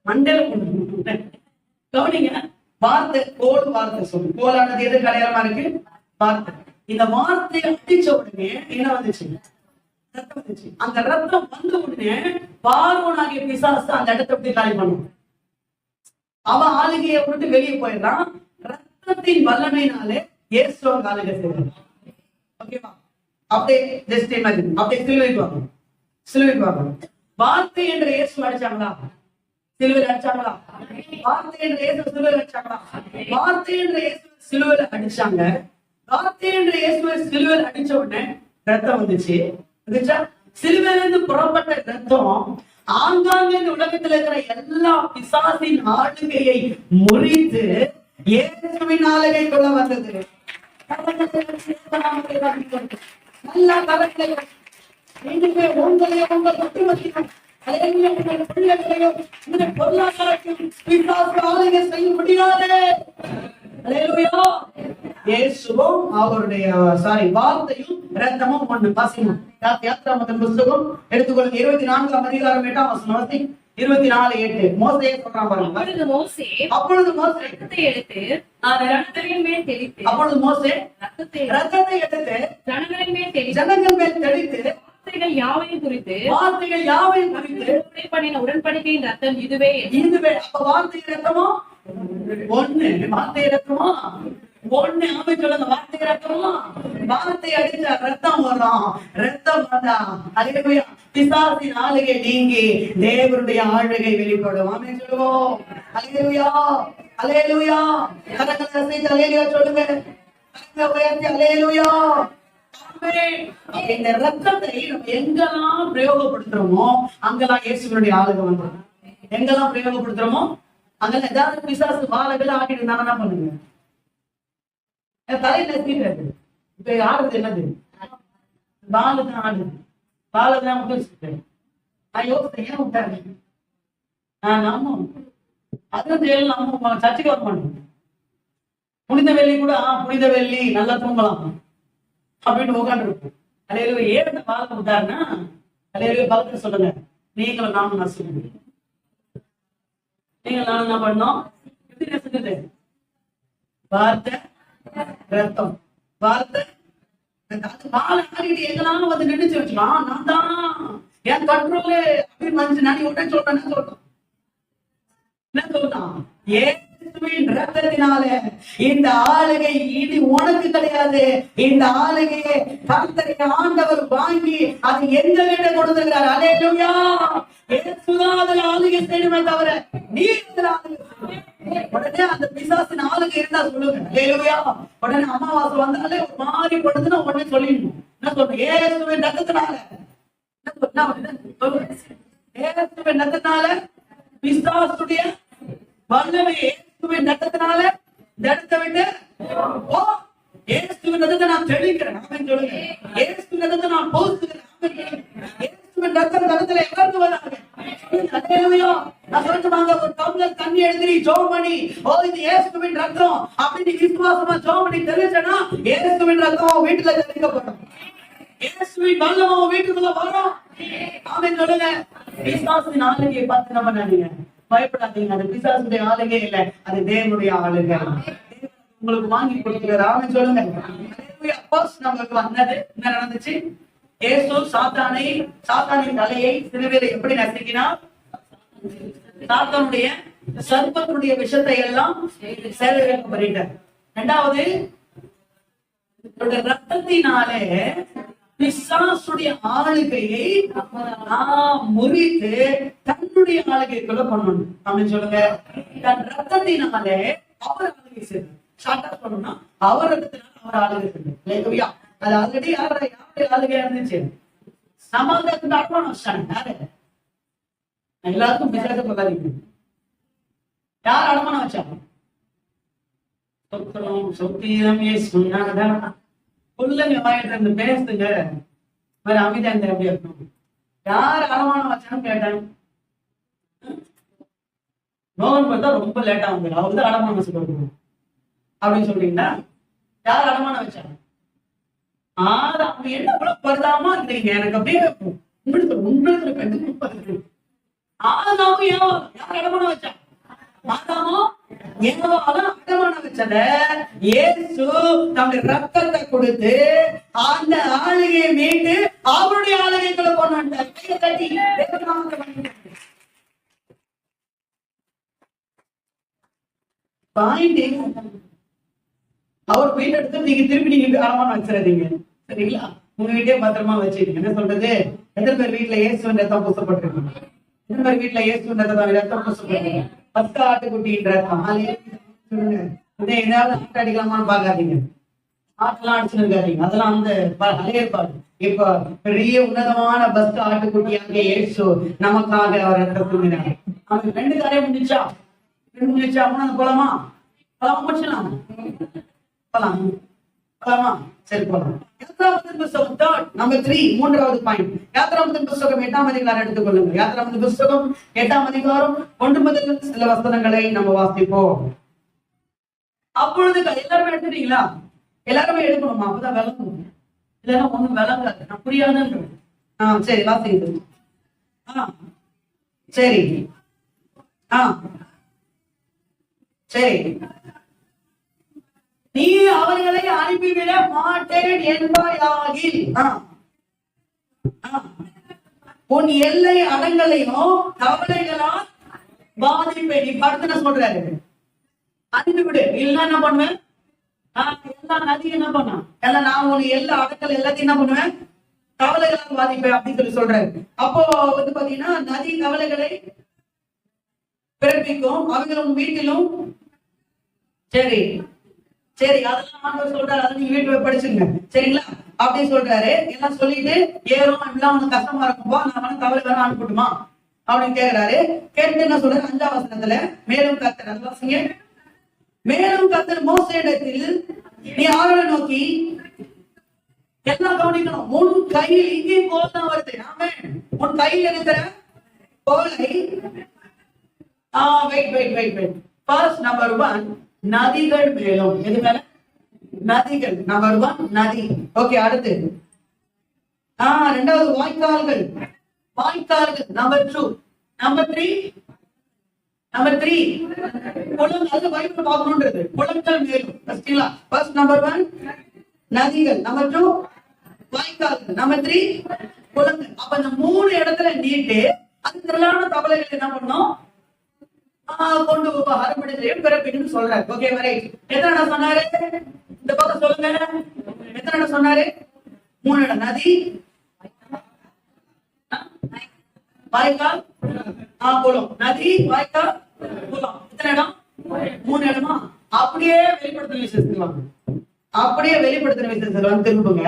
மண்டல கவனிங்க. வார்த்தை கோல், வார்த்தை சொல்லு. கோலானது எது கடையாளமா இருக்கு, வார்த்தை. இந்த வார்த்தை அடிச்ச உடனே என்ன வந்துச்சு, ரத்தம் வந்துச்சு. அந்த ரத்தம் வந்த உடனே பார்வோனாகிய பிசாசு அந்த இடத்தை எப்படி காலி பண்ணும், அவன் ஆளுகையை விட்டு வெளியே போயிடுறான். ரத்தத்தின் வல்லமையினாலே இயேசுவை ஆளுகை செய்யறான். ஓகேவா? அப்படியே ஜஸ்ட் இமேஜின், அப்படியே சிலுவைக்கு வாங்க, சிலுவைக்கு வாங்க. வார்த்தை என்ற இயேசு அடிச்சாங்களா, சிலுவையில் அடிச்சாங்களா? வார்த்தை என்ற இயேசு சிலுவையில் அடிச்சாங்களா? வார்த்தை என்ற இயேசு சிலுவையில் அடிச்சாங்க. வார்த்தை என்ற இயேசுவை சிலுவையில் அடிச்ச உடனே ரத்தம் வந்துச்சு. சிலுவையில இருந்து புறப்பட்ட ரத்தம் ஆங்காங்க இந்த உலகத்துல இருக்கிற எல்லா பிசாசின் ஆளுகையை முறித்து இயேசுவின் ஆளுகைக்குள்ள வந்தது. நல்லா கரங்களை உங்களையோ உங்க குடும்பத்தையும் பொருளாதாரத்தையும் பிசாசு ஆளுகை செய்ய முடியாது. இயேசுவும் அவருடைய வார்த்தையும் ரத்தமும் ஒண்ணு. பாசிங்க யாத்திராமத்தின் புத்தகம் எடுத்துக்கொள்ளுங்க. 24ஆம் அதிகாரம் 8ஆம் வசனம், 24:8. மோசே சொல்றான் பாருங்க. அப்பொழுது மோசே ரத்தத்தை எடுத்து ஜனங்களின் மேல் தெளித்து, வார்த்தைகள் யாவையும் குறித்து பண்ணின உடன்படிக்கையின் ரத்தம் இதுவே. அப்ப வார்த்தை ரத்தமா ஒண்ணு, வார்த்தை ரத்தமா ஒண்ணு. ஆமை சொல்லுங்க, வார்த்தை ரத்தமா. வார்த்தை அடிச்சா ரத்தம் வரும். ரத்தம் வந்தா அல்லேலூயா பிசாசின் ஆளுகை நீங்கி தேவனுடைய ஆளுகை வெளிப்படும். ஆமை சொல்லுவோம். அல்லேலூயா அல்லேலூயா. கரங்களை அசைத்து அல்லேலூயா சொல்லுங்க. கரங்களை உயர்த்தி அல்லேலூயா. இந்த ரத்தத்தை நம்ம எங்கெல்லாம் பிரயோகப்படுத்துறோமோ அங்கெல்லாம் இயேசுவினுடைய ஆளுகை வந்துடும். எங்கெல்லாம் பிரயோகப்படுத்துறோமோ அங்கெல்லாம் ஏதாவது பிசாசு வாழகள் ஆகிட்டு இருந்தாங்க என்ன பண்ணுங்க? தலையில சீட்டு இப்ப ஆடுறது என்னது? பாலு தான் ஆடுது. பாலதான் முடிச்சுட்டேன். நான் யோசித்தேன், ஏன் விட்டாரு? நான் நம்ம அதுவும் தெரியல, நம்ம சர்ச்சைக்கு வர மாட்டோம். புனித வெள்ளி கூட புனித வெள்ளி நல்லா தூங்கலாம் அப்படின்னு உட்காந்துருப்போம். அலையில ஏன் இந்த பாலத்தை விட்டாருன்னா, அலையில பலத்தை சொல்லுங்க. நீங்களும் நானும் நசுங்க. நீங்கள் நானும் என்ன பண்ணோம்? எப்படி நசுக்குது? வார்த்தை ரத்தம். வார்த்தை பால் ஆடிட்டு எங்கெல்லாம் வந்து நினைச்சு வச்சுக்கலாம். நான் தான் என் கண்ட்ரோல் அப்படின்னு மனுஷன் நான் உடனே சொல்றேன். என்ன சொல்றான்? இயேசுவின் ரத்தத்தினால இந்த ஆளுகை இது உனக்கு கிடையாது. இந்த ஆளுகையை கர்த்தரை ஆண்டவர் வாங்கி அது எங்ககிட்ட கொடுத்துக்கிறார். அல்லேலூயா. இயேசுதான் அதுல ஆளுகை செய்யணுமே தவிர நீ உடனே அந்த பிசாசின் ஆளுகை இருந்தா சொல்லுங்க. அல்லேலூயா. உடனே அமாவாசை வந்தாலே ஒரு மாதிரி படுத்துனா உடனே சொல்லிடணும். என்ன சொல்றேன்? இயேசுவின் ரத்தத்தினால. இயேசுவின் ரத்தத்தினால பிசாசுடைய வல்லமை இயேசுவின் ரத்தத்தினால இடத்தை விட்டு போ. இயேசுவின் ரத்தத்தை நான் தெளிக்கிறேன். ஆமென் சொல்லுங்க. இயேசுவின் ரத்தத்தை நான் போசுகிறேன். ஆமென் சொல்லுங்க. இயேசுவின் ரத்தம் ரத்தத்துல இறந்து வராங்க. அல்லேலூயா. நான் சொல்லுவாங்க, ஒரு டம்ளர் தண்ணி எடுத்து ஜெபம் பண்ணி, ஓ இது இயேசுவின் ரத்தம் அப்படி விசுவாசமா ஜெபம் பண்ணி தெரிஞ்சனா இயேசுவின் ரத்தம் வீட்டுல தெளிக்கப்படும். இயேசுவின் வல்லமை வீட்டுக்குள்ள வரும். ஆமென் சொல்லுங்க. பிசாசின் ஆளுகையை பார்த்து என்ன பண்ணாதீங்க, பயப்படாதீங்க. அது பிசாசுடைய ஆளுகை இல்ல, அது தேவனுடைய ஆளுகை. உங்களுக்கு வாங்கி கொடுக்கிறார். ஆமென் சொல்லுங்க. நமக்கு வந்தது என்ன நடந்துச்சு? இயேசு சாத்தானின் தலையை சிலுவையில எப்படி நசுக்கினார்? சாத்தானுடைய சர்ப்பனுடைய விஷத்தை எல்லாம் சேதம் பண்ணிட்டார். இரண்டாவது, ரத்தத்தினாலே பிசாசுடைய ஆளுகையை முறித்து தன்னுடைய ஆளுகைக்குள்ள பண்ணணும். அப்படின்னு சொல்லுங்க. தன் ரத்தத்தினாலே அவர் ஆளுகை செய்யணும். ஷார்ட்டா சொல்லணும்னா அவர் ரத்தத்தினால அவர் ஆளுகை செய்யணும். அது ஆல்ரெடி யாருடைய ஆளுகையா இருந்துச்சு? நம்ம அடமானம் வச்சாங்க. யாரு? எல்லாருக்கும் பிசாசை சொல்லாதீங்க. யார் அடமானம் வச்சாங்க? சொத்திரம் சொன்னாங்கதான் சொல்லுங்க. வாயிட்டு பேசுங்க. வேற அமைதியா இருந்த எப்படி இருக்கணும்? யார் அடமானம் வச்சான்னு கேட்டாங்க. நோவன் பார்த்தா ரொம்ப லேட்டா வந்து அவர் தான் அடமானம் வச்சு கொடுக்கணும் அப்படின்னு சொல்றீங்களா? யார் அடமானம் வச்சாங்க? அவங்க என்ன கூட பரிதாபமா இருக்கீங்க. எனக்கு அப்படியே உங்களுக்கு ஆதாமும் ஏவாளும் யார் அடமானம் வச்சாங்க? ஆதாமும் ஏவாளும் அடமானம் வச்சத இயேசு தன்னுடைய ரத்தத்தை கொடுத்து அந்த ஆளுகையை மீட்டு அவருடைய ஆளுகைகளை கொண்டாண்டார். அவர் வீட்டை எடுத்து நீங்க திருப்பி நீங்க அடமானம் வச்சிடாதீங்க. சரிங்களா? உங்க வீட்டே பத்திரமா வச்சுக்கீங்க. என்ன சொல்றது? எத்தனை பேர் வீட்டுல இயேசுவின் ரத்தம் பூசப்பட்டிருக்கீங்க? எத்தனை பேர் வீட்டுல இயேசுவின் ரத்தம் பூசப்பட்டிருக்கீங்க? 10 ஆட்டுக்குட்டியின் ரத்தம். ஏதாவது ஆட்டு அடிக்கலாமான்னு பாக்காதீங்க. ஆட்டெல்லாம் அடிச்சுன்னு இருக்காதீங்க. அதெல்லாம் அந்த பழைய ஏற்பாடு. இப்ப பெரிய உன்னதமான பஸ்ட் ஆட்டுக்குட்டியாக இயேசு நமக்காக அவர் ரத்தம் தூங்கினார். அவனுக்கு 2 காரியம் முடிஞ்சா அவன போலாமா? முடிச்சலாம். போலாமா? சரி போலாம். யாத்ராமத்தின் புஸ்தகம் நம்பர் 3, 3வது பாயிண்ட். யாத்ராமத்தின் புஸ்தகம் 8ஆம் அதிகாரம் எடுத்துக்கொள்ளுங்க. யாத்ராமத்தின் புஸ்தகம் 8ஆம் அதிகாரம் 1 முதல் சில வசனங்களை நம்ம வாசிப்போம். அப்பொழுது எல்லாருமே எடுத்துட்டீங்களா? எல்லாருமே எடுக்கணுமா? அப்பதான் விளங்கும். இல்லைன்னா ஒண்ணும் விளங்காது. நான் புரியாதுன்னு. சரி வாசிங்க. சரி சரி. நீ அவர்களை அனுப்பிவிட மாட்டேன் என்பாயாகில் உன் எல்லை அடங்களையும் தவளைகளால் பாதிப்பேன். இப்ப அடுத்து என்ன சொல்றாரு? அனுப்பி விடு, இல்லைன்னா என்ன பண்ணுவேன்? எல்லா நதியும் என்ன பண்ணா எல்லாம் நான் உன் எல்லா அடங்கல் எல்லாத்தையும் என்ன பண்ணுவேன்? தவளைகளால் பாதிப்பேன் அப்படின்னு சொல்றாரு. அப்போ வந்து பாத்தீங்கன்னா நதி தவளைகளை பிறப்பிக்கும், அவங்களும் உங்க வீட்டிலும். சரி சரி, அதெல்லாம் ஆண்டவர் சொல்றாரு, அதை நீங்க வீட்டுல படிச்சுங்க சரிங்களா அப்படின்னு சொல்றாரு. எல்லாம் சொல்லிட்டு ஏறும் எல்லாம் உனக்கு கஷ்டமா இருக்கும்பா, நான் வேணா தவளை வேணா அனுப்பட்டுமா அப்படின்னு கேக்குறாரு. கேட்டு என்ன சொல்றாரு? 5ஆம் வசனத்துல மேலும் கர்த்தர், அது வாசிங்க. மேலும் கர்த்தர் மோசேயிடத்தில் நீ ஆரோனை நோக்கி, எல்லாம் கவனிக்கணும், உன் கையில் இங்கே கோல் தான் வருது. ஆமென். உன் கையில் இருக்கிற கோலை வெயிட் ஃபர்ஸ்ட் நம்பர் 1 நதிகள் மேலும். எது மேல? நதிகள். நம்பர் 1 நதி. ஓகே, அடுத்து ரெண்டாவது வாய்க்கால்கள். நம்பர் 2. நம்பர் 3 குளங்கள். அது பைபிள் பார்க்கணும்ன்றது குளங்கள் மேலும். ஃபர்ஸ்ட் நம்பர் 1 நதிகள், நம்பர் 2 வாய்க்கால்கள், நம்பர் 3 குளங்கள். அப்ப இந்த 3 இடத்துல நீட்டு அது திரளான தவளைகள் என்ன பண்ணும்? கொண்டு அறுபடையிலையும் பிறப்பின்னு சொல்றாரு. Okay right. எத்தனை இடம் சொன்னாரு? இந்த பக்கம் சொல்லுங்க. எத்தனை இடம் சொன்னாரு? 3 இடம். நதி, வாய்க்கால், குளம். நதி, வாய்க்கால், குளம். எத்தனை இடம்? 3 இடமா? அப்படியே வெளிப்படுத்தின விசேஷம், அப்படியே வெளிப்படுத்தின விசேஷம் திரும்புங்க.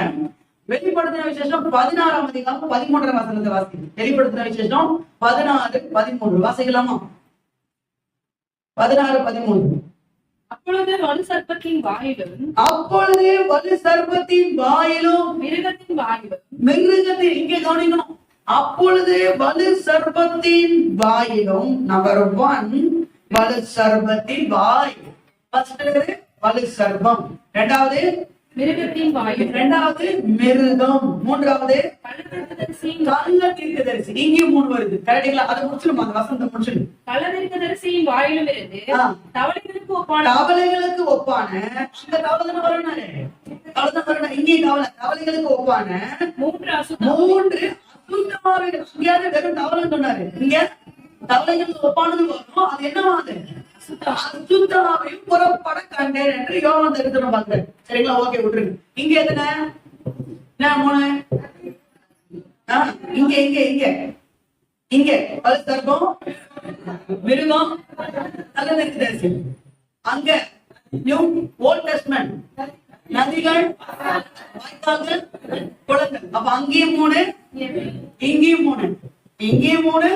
வெளிப்படுத்தின விசேஷம் 16ஆம் அதிகாரம் 13ஆம் வசனத்தை வாசிங்க. வெளிப்படுத்தின விசேஷம் 16, 13 வாசிக்கலாமா? 16, 13. அப்பொழுது வலு சர்ப்பத்தின் வாயிலும் மிருகத்தின் இங்கே கவனிக்கணும். அப்பொழுது வலு சர்ப்பத்தின் வாயிலும். நம்பர் 1 வலு சர்ப்பத்தின் வாய். வலு சர்ப்பம். இரண்டாவது மிருகத்தின் வாயில். இரண்டாவது மிருகம். மூன்றாவது கள்ள தீர்க்கதரிசி. இங்கே 3 வருது. கரெக்டுங்களா? அதை முடிச்சிடும், அந்த வசனத்தை முடிச்சிடும். கள்ள தீர்க்கதரிசியின் வாயிலும் இருந்து தவளைகளுக்கு ஒப்பான இந்த தவளை வரணும். இங்கே தவளைகளுக்கு ஒப்பான 3 அசுத்தமாவிகள். இங்கேயாவது வெறும் தவளை சொன்னாரு, இங்க தவளைகளுக்கு ஒப்பானது வரும். அது என்னவாது? அசுத்தமாவையும் புறப்பட கண்டேன் என்று யோவான் தரிசனம் பார்க்கிறேன். சரிங்களா? ஓகே, விட்டுருங்க. இங்க எத்தனை? 3. இங்க சர்ப்பம், மிருகம், கள்ள தீர்க்கதரிசி. அங்க நியூ ஓல்ட் டெஸ்ட்மென்ட் நதிகள், வாய்க்கால்கள், குளங்கள். அப்ப அங்கேயும் 3, இங்கேயும் 3, இங்கேயும் 3,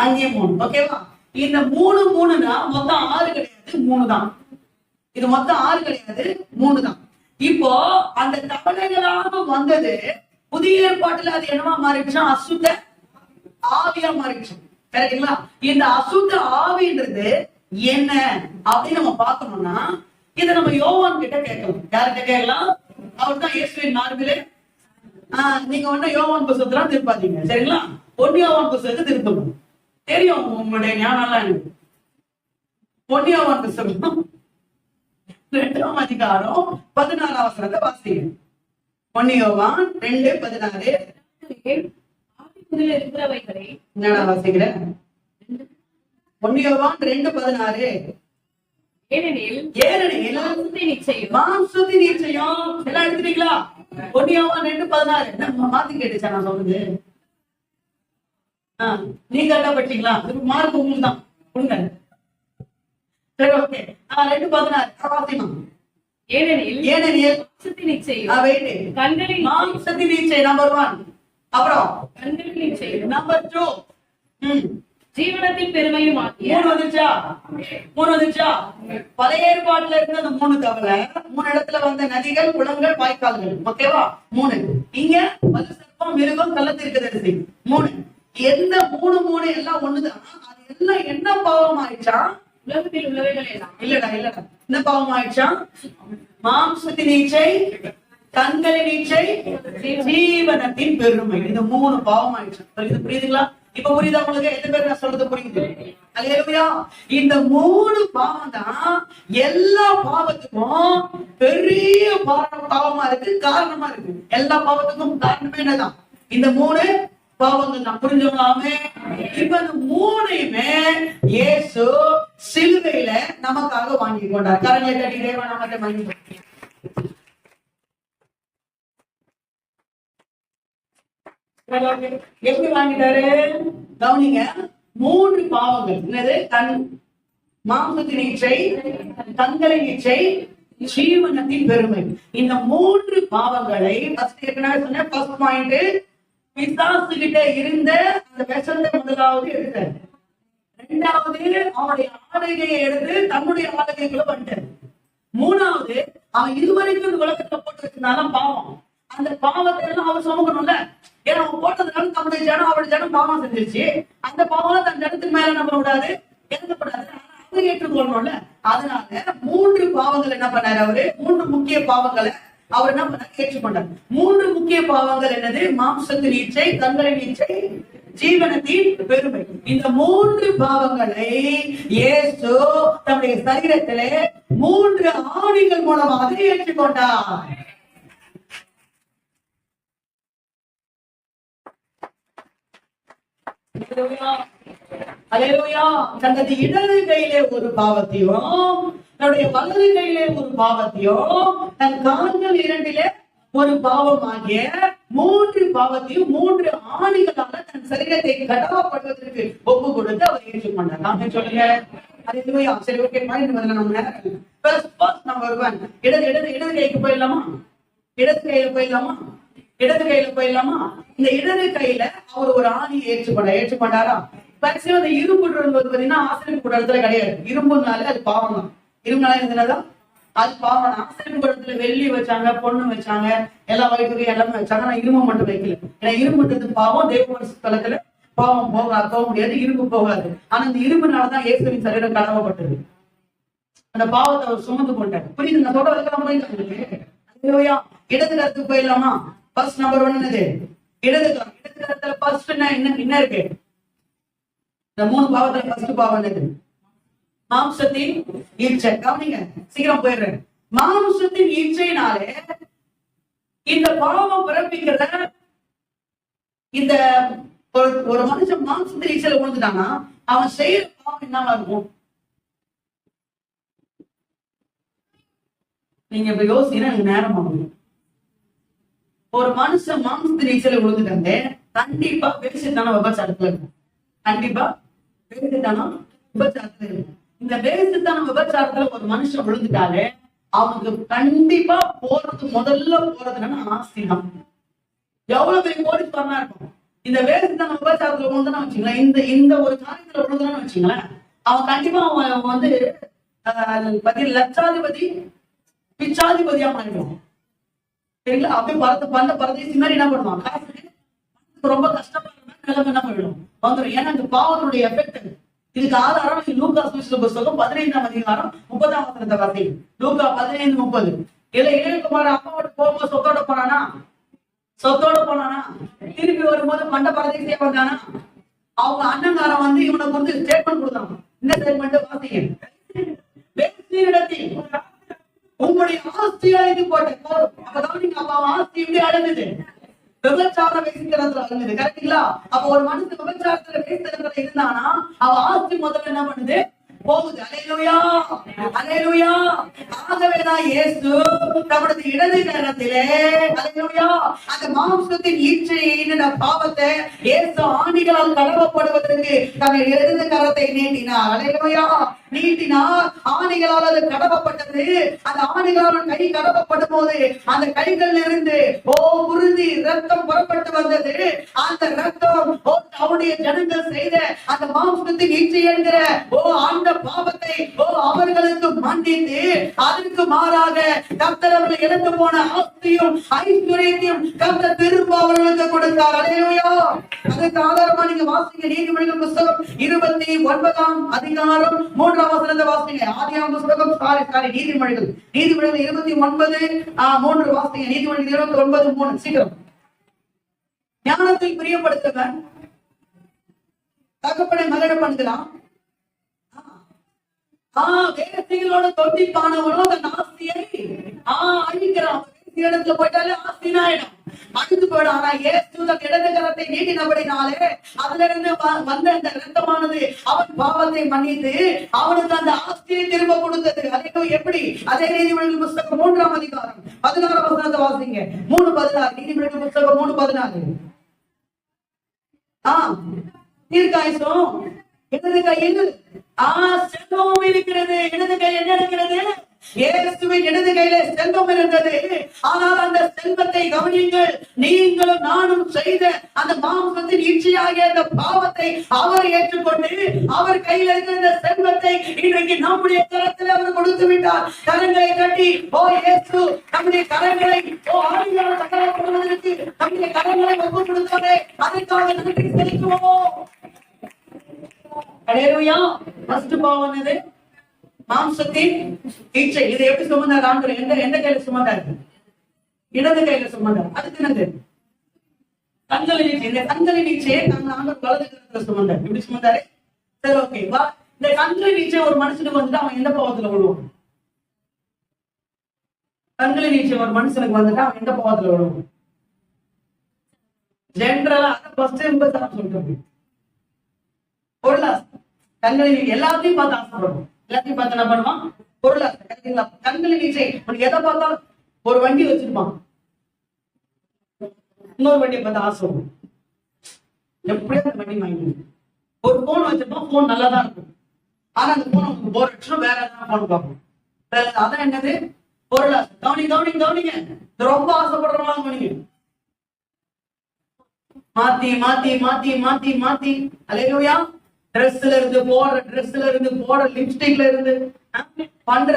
அங்கேயும் 3. ஓகேவா? இந்த 3னா மொத்தம் 6 கிடையாது, 3 தான். இது மொத்தம் 6 கிடையாது, 3 தான். இப்போ அந்த தவளைகளாக வந்தது புதிய ஏற்பாட்டுல அது என்னவா மாறிடுச்சா? அசுத்த ஆவியா மாறிடுச்சு. கரெக்டுங்களா? இந்த அசுத்த ஆவின்றது என்ன அப்படின்னு நம்ம பார்க்கணும்னா இதை நம்ம யோவான் கிட்ட கேட்கலாம். யார்கிட்ட கேட்கலாம்? அவர் தான் இயேசுவின் மார்பிலே. நீங்க ஒன்னும் யோவான் புத்தகத்துல திருப்பாதீங்க, சரிங்களா? 1 யோவான் புத்தகத்தை திருப்பணும். தெரியும் உங்களுடைய ஞானம் எனக்கு. 1 யோவான் புத்தகம் 2ஆம் அதிகாரம் 16ஆம் வசனத்தை வாசிங்க. 1 யோவான் 2:16. இருக்கிறவைகளை என்னடா வாசிக்கிறேன்? 1 யோவான் 2:16. ஏனெனில் மாம்சத்தின் நிச்சயம் எல்லாம் எடுத்துட்டீங்களா? 1 யோவான் 2:16 மாத்தி கேட்டுச்சா நான் சொல்றது? நீங்க கரெக்டா படிச்சீங்களா? மார்க் உங்களுக்கு தான் கொடுங்க. சரி, ஓகே. 2:16 வாசிக்கணும். ஏனெனில் மாம்சத்தின் நிச்சயம் நம்பர் 1. அப்புறம் கண்களின் நிச்சயம் நம்பர் 2 ஜீவனத்தின் பெருமையும். 3 வந்துச்சா? பழைய ஏற்பாட்டுல இருந்த அந்த 3 தவிர 3 இடத்துல வந்த நதிகள், குளங்கள், வாய்க்கால்கள். ஓகேவா? 3. இங்க வலு சர்ப்பம், மிருகம், கள்ள தீர்க்கதரிசி. 3. எந்த 3 எல்லாம் ஒண்ணுதான். அது எல்லாம் என்ன பாவம் ஆயிடுச்சா? உலகத்தில் உள்ளவைகள் எல்லாம் இல்லடா என்ன பாவம் ஆயிடுச்சா? மாம்சத்தின் இச்சை, கண்களின் இச்சை, ஜீவனத்தின் பெருமை. இந்த 3 பாவம் ஆயிடுச்சு. இது புரியுதுங்களா? இப்ப புரியுதா உங்களுக்கு? எத்தனை பேர் நான் சொல்றது புரியுது? அல்லேலூயா. இந்த 3 பாவம் தான் எல்லா பாவத்துக்கும் பெரிய பாவமா இருக்கு, காரணமா இருக்கு. எல்லா பாவத்துக்கும் காரணமே என்னதான்? இந்த 3 பாவங்கள் நான் புரிஞ்சவங்களாமே. இப்ப இந்த மூணையுமே இயேசு சிலுவையில நமக்காக வாங்கி கொண்டார். கரங்களை தட்டி தேவ நாமத்தை மகிமைப்படுத்துங்க. எப்படி வாங்கிட்டாரு கவனிங்க. 3 பாவங்கள். என்னது? மாம்சத்தின் இச்சை, கண்களின் இச்சை, ஜீவனத்தின் பெருமை. இந்த 3 பாவங்களை ஃபர்ஸ்ட் பாயிண்ட் பிசாசு கிட்ட இருந்த அந்த விஷத்தை முதலாவது எடுத்தார். 2வது அவனுடைய ஆளுகையை எடுத்து தன்னுடைய ஆளுகைக்குள்ள வந்துட்டார். 3வது அவன் இதுவரைக்கும் இந்த உலகத்துல போட்டு வச்சிருந்தாலும் பாவம், அந்த பாவத்தை எல்லாம் அவர் சுமக்கணும்ல. ஏன்னா அவன் போட்டதுனால தன்னுடைய ஜனம் அவருடைய ஜனம் பாவம் செஞ்சிருச்சு. அந்த பாவம் தன் ஜனத்துக்கு மேல என்ன பண்ணக்கூடாது, இறங்கப்படாது, அதை ஏற்றுக்கொள்ளணும்ல. அதனால 3 பாவங்கள் என்ன பண்ணாரு அவரு, 3 முக்கிய பாவங்களை அவர் என்ன பண்ண ஏற்றுக்கொண்டார். 3 முக்கிய பாவங்கள் என்னது? மாம்சத்தின் இச்சை, கண்களின் இச்சை, ஜீவனத்தின் பெருமை. இந்த 3 பாவங்களை இயேசு தன்னுடைய சரீரத்திலே 3 ஆணிகள் மூலமாக ஏற்றுக்கொண்டார். தனது இடது கையிலே ஒரு பாவத்தையும் தன்னுடைய வலது கையிலே ஒரு பாவத்தையும் தன் கால்கள் 2லே ஒரு பாவம் ஆகிய 3 பாவத்தையும் 3 ஆணிகளால தன் சரீரத்தை கடவாப்படுவதற்கு ஒப்பு கொடுத்து அவர் ஏற்றுக்கொண்டார். நாம சொல்லுங்க. சரி, ஓகே. பாயிண்ட் வரல. நம்பர் 1 இடது கைக்கு போயிடலாமா? இடது கையில போயிடலாமா? இந்த இடது கையில அவர் ஒரு ஆணியை ஏற்றுக்கொண்டாரா? அந்த இரும்பு பாத்தீங்கன்னா ஆசிரியர் கூடத்துல கிடையாது. இரும்புனால அது பாவம் தான். இரும்புனால இருந்ததுதான் அது பாவம். ஆசிரியர் கூடத்துல வெள்ளி வச்சாங்க, பொண்ணு வச்சாங்க, எல்லா வயிற்றுக்கு எல்லாமே வச்சாங்க. ஆனா இரும்பு மட்டும் வைக்கல. ஏன்னா இரும்புன்றது பாவம். தேவ தலத்துல பாவம் போக முடியாது, இரும்பு போகாது. ஆனா இந்த இரும்புனாலதான் இயேசுவின் சரீரம் கடவப்பட்டது. அந்த பாவத்தை அவர் சுமந்து கொண்டார். புரியுது? நான் சொல்ற வரைக்கும் இடது கருத்துக்கு போயிடலாமா? ஃபர்ஸ்ட் நம்பர் 1 என்னது? இடது கரத்துல ஃபர்ஸ்ட் என்ன இருக்கு? இந்த 3 பாவத்துல ஃபர்ஸ்ட் பாவம் என்னது? மாம்சத்தின் இச்சை. கவனிங்க, சீக்கிரம் போயிடுறேன். மாம்சத்தின் இச்சையினாலே இந்த பாவம் பிறப்பிக்கிற இந்த ஒரு மனுஷன் மாம்சத்தின் இச்சையில விழுந்துட்டானா அவன் செய்யற பாவம் என்னவா இருக்கும்? நீங்க இப்ப யோசிக்கிறேன், எனக்கு நேரம் ஆகும். ஒரு மனுஷன் மாம்சத்தின் இச்சையில விழுந்துட்டாங்க, கண்டிப்பா வேசித்தனம் விபச்சாரத்துல இருக்கும். கண்டிப்பா வேசித்தனம் விபச்சாரத்துல இருக்கும். இந்த வேசித்தனம் விபச்சாரத்துல ஒரு மனுஷன் விழுந்துட்டாலே அவனுக்கு கண்டிப்பா முதல்ல போறதுன்னா ஆஸ்தி தான். எவ்வளவு பெரிய கோடீஸ்வரனா இருக்கும். இந்த வேசித்தனம் விபச்சாரத்துல விழுந்துன்னு வச்சுங்களேன், இந்த ஒரு காரியத்துல விழுந்துன்னு வச்சுங்களேன், அவன் கண்டிப்பா அவன் லட்சாதிபதி பிச்சாதிபதியா மாறிடுவான். சரிங்களா? அப்படியே பரதேசி மாதிரி என்ன பண்ணுவான், காசுக்கு ரொம்ப கஷ்டப்படுற நிலைமை என்ன பண்ணிடும் வந்துடும். ஏன்னா இந்த பாவத்தினுடைய எஃபெக்ட். இதுக்கு ஆதாரம் லூக்கா புஸ்தகம் 15ஆம் அதிகாரம் 30ஆம் வசனத்தை வாசி. லூக்கா 15:30. இளையகுமார் அம்மாவோட போகும்போது சொத்தோட போனானா திருப்பி வரும்போது மண்ட பரதேசியா வந்தானா? அவங்க அண்ணங்காரன் இவனுக்கு ஸ்டேட்மெண்ட் கொடுத்தாங்க. என்ன ஸ்டேட்மெண்ட் வாசிங்க? உங்களுடைய ஆஸ்தியா இது போட்ட அப்பதான் நீங்க அப்ப ஆஸ்தி எப்படி அடைஞ்சது? விபச்சார வேசித்தனத்துல அடைஞ்சது. கரெக்டுங்களா? அப்ப ஒரு மனுஷன் விபச்சாரத்துல வேசித்தனத்துல இருந்தானா அவ ஆஸ்தி முதல்ல என்ன பண்ணுது? போகுது. அல்லேலூயா, அல்லேலூயா. ஆகவேதான் இயேசு தம்முடைய இடது கரத்திலே அல்லேலூயா அந்த மாம்சத்தின் இச்சையின் பாவத்தை இயேசு ஆணிகளால் கடவப்படுவதற்கு தன்னுடைய இடது கரத்தை நீட்டினார். அல்லேலூயா. நீட்டினார். ஆணிகளால் அது கடவப்பட்டது. அந்த ஆணிகளால் கை கடவப்படும் போது அந்த கைகளில் இருந்து குருதி ரத்தம் புறப்பட்டு வந்தது. அந்த ரத்தம் அவருடைய ஜனங்கள் செய்த அந்த மாம்சத்தின் இச்சை என்கிற ஆண்ட பாவத்தை அவர்களுக்கு மன்னித்து அதற்கு மாறாக கர்த்தர் அவர்கள் இழந்து போன ஆஸ்தியும் ஐஸ்வர்யத்தையும் கர்த்தர் திரும்ப அவர்களுக்கு கொடுத்தார். அல்லேலூயா. அதுக்கு ஆதாரமா நீங்க வாசிங்க நீதிமொழிகள் புஸ்தகம் 29ஆம் அதிகாரம் 3ஆம் வசனத்தை வாசிங்க. ஆதியாகம புஸ்தகம் நீதிமொழிகள் 29:3 வாசிங்க. நீதிமொழிகள் 29:3 சீக்கிரம். ஞானத்தை பிரியப்படுத்தவன் தகப்பனை மகன பண்ணுகிறான். வேசிகளோட தொட்டிப்பானவனோ தன் ஆஸ்தியை அழிக்கிறான். இடத்துல போயிட்டாலே ஆஸ்தினாயிடும். அழுது போயிடும். ஆனா இயேசு தன் இடது கரத்தை நீட்டினபடினாலே அதுல இருந்து வந்த அந்த இரத்தமானது அவன் பாவத்தை மன்னித்து அவனுக்கு அந்த ஆஸ்தியை திரும்ப கொடுத்தது. அதே எப்படி? அதே நீதிமொழிகள் புஸ்தகம் 3ஆம் அதிகாரம் 16ஆம் வசனத்தை வாசிங்க. 3:16 நீதிமொழிகள் புஸ்தகம் 3:14. தீர்க்காயுசும் இடது கையில் செல்வமும் இருக்கிறது. இடது கை என்ன இருக்கிறது? இயேசுவின் இடது கையில செல்வம் இருந்தது. ஆனால் அந்த செல்வத்தை கவனியுங்கள், நீங்களும் நானும் செய்த அந்த மாம்சத்தின் இச்சையாகிய அந்த பாவத்தை அவர் ஏற்றுக்கொண்டு அவர் கையில் இருக்கிற இந்த செல்வத்தை இன்றைக்கு நம்முடைய கரத்தில் அவர் கொடுத்து விட்டார். கரங்களை கட்டி ஓ இயேசு நம்முடைய கரங்களை ஆவியானவர் தகவல்படுவதற்கு நம்முடைய கரங்களை ஒப்பு கொடுத்தாரே, அதற்காக நன்றி செலுத்துவோம். ஹல்லேலூயா. ஃபர்ஸ்ட் பாவம் என்னது? மாம்சத்தின் இச்சை. இதை எப்படி சுமந்தார் ஆண்டவர்? எந்த கையில சுமந்தார்? இடது கையில சுமந்தார். அதுக்கு என்னது? கண்களின் இச்சை. இந்த கண்களின் இச்சையை நாங்கள் ஆண்டவர் வலது கரத்துல சுமந்தார். எப்படி சுமந்தாரு? சரி, ஓகே வா. இந்த கண்களின் இச்சை ஒரு மனுஷனுக்கு வந்துட்டு அவன் எந்த பாவத்துல விழுவான்? கண்களின் இச்சை ஒரு மனுஷனுக்கு வந்துட்டு அவன் எந்த பாவத்துல விழுவான்? ஜென்ரலா அதை ஃபர்ஸ்ட் சொல்லிட்டு பொருளாசை. கண்களின் எல்லாத்தையும் பார்த்து ஆசைப்படுவோம். எல்லாத்தையும் பார்த்து என்ன பண்ணுவான்? பொருளாசை. கண்களின் இச்சை. எதை பார்த்தாலும் ஒரு வண்டி வச்சிருப்பான், இன்னொரு வண்டியை பார்த்து ஆசை வரும். எப்படியா அந்த வண்டி வாங்கி ஒரு போன் வச்சிருப்போம், போன் நல்லா தான் இருக்கும். ஆனா அந்த போன் உங்களுக்கு போர் அடிச்சும் வேற எதாவது போன் பார்ப்போம். அதான் என்னது? பொருளாசை. கவனிங்க. ரொம்ப ஆசைப்படுறவங்களாம் கவனிங்க. மாத்தி அல்லேலூயா. ட்ரெஸ்ல இருந்து போடுற லிப்ஸ்டிக்ல இருந்து பண்ற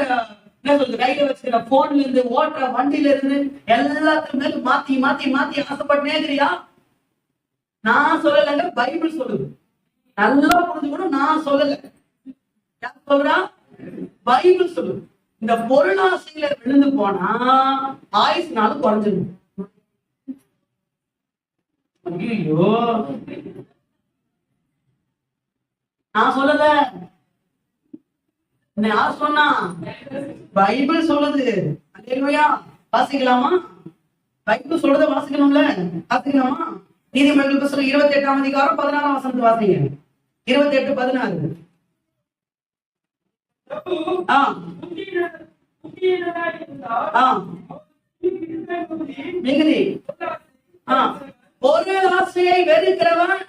என்ன சொல்றது, கையில வச்சுக்கிற போன்ல இருந்து ஓட்டுற வண்டியில இருந்து எல்லாத்துக்கும் மேல மாத்தி ஆசைப்பட்டே இருக்கிறியா? நான் சொல்லலைங்க, பைபிள் சொல்லுது. நல்லா புரிஞ்சுக்கணும், நான் சொல்லல. யார் சொல்றா? பைபிள் சொல்லுது. இந்த பொருளாசையில விழுந்து போனா ஆயுசுனாலும் குறைஞ்சிடும். ஐயோ, நான் சொல்லல, யார் சொன்னா? பைபிள் சொல்லுது. அல்லேலூயா. வாசிக்கலாமா? பைபிள் சொல்றத வாசிக்கணும்ல, வாசிக்கலாமா? நீதிமொழிகள் புத்தகம் 28ஆம் அதிகாரம் 16ஆம் வசனத்தை வாசிங்க. 28:16. பொருளாசையை வெறுக்கிறவன்,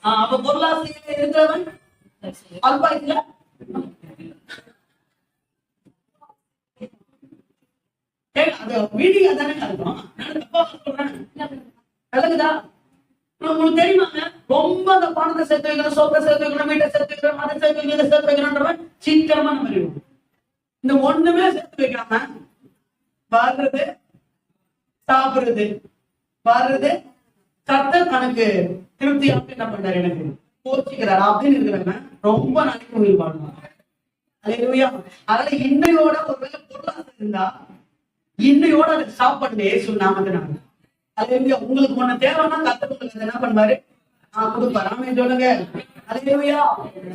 அப்ப பொருளாசையை இருக்கிறவன் அல்பாயுசுல வீடியோ தானே இருக்கும். விளக்குதா? உங்களுக்கு தெரியுமாங்க, ரொம்ப அந்த பணத்தை சேர்த்து வைக்கணும், சொத்தை சேர்த்து வைக்கணும், வீட்டை சேர்த்து வைக்கணும், அதை சேர்த்து வைக்கணும், இதை சேர்த்து வைக்கணும்ன்றவன் சீக்கிரமா நம்ம அறிவோம். இந்த ஒண்ணுமே சேர்த்து வைக்காம வர்றது, சாப்பிடுறது, வர்றது, கர்த்தர் தனக்கு திருப்தியாக என்ன பண்றாரு, எனக்கு கோச்சிக்கிறாரா அப்படின்னு இருக்கிறவன் ரொம்ப நாளைக்கு உயிர் வாழ்வான். அல்லேலூயா. அதனால இன்னையோட ஒருவேளை பொருளாதாரம் இருந்தா இன்னையோட அதை ஸ்டாப் பண்ணு இயேசு நாமத்தினால. அல்லேலூயா. உங்களுக்கு ஒண்ணு தேவைன்னா கர்த்தர் உங்களுக்கு என்ன பண்ணுவாரு? கொடுப்பாரு. ஆமென் சொல்லுங்க. அல்லேலூயா.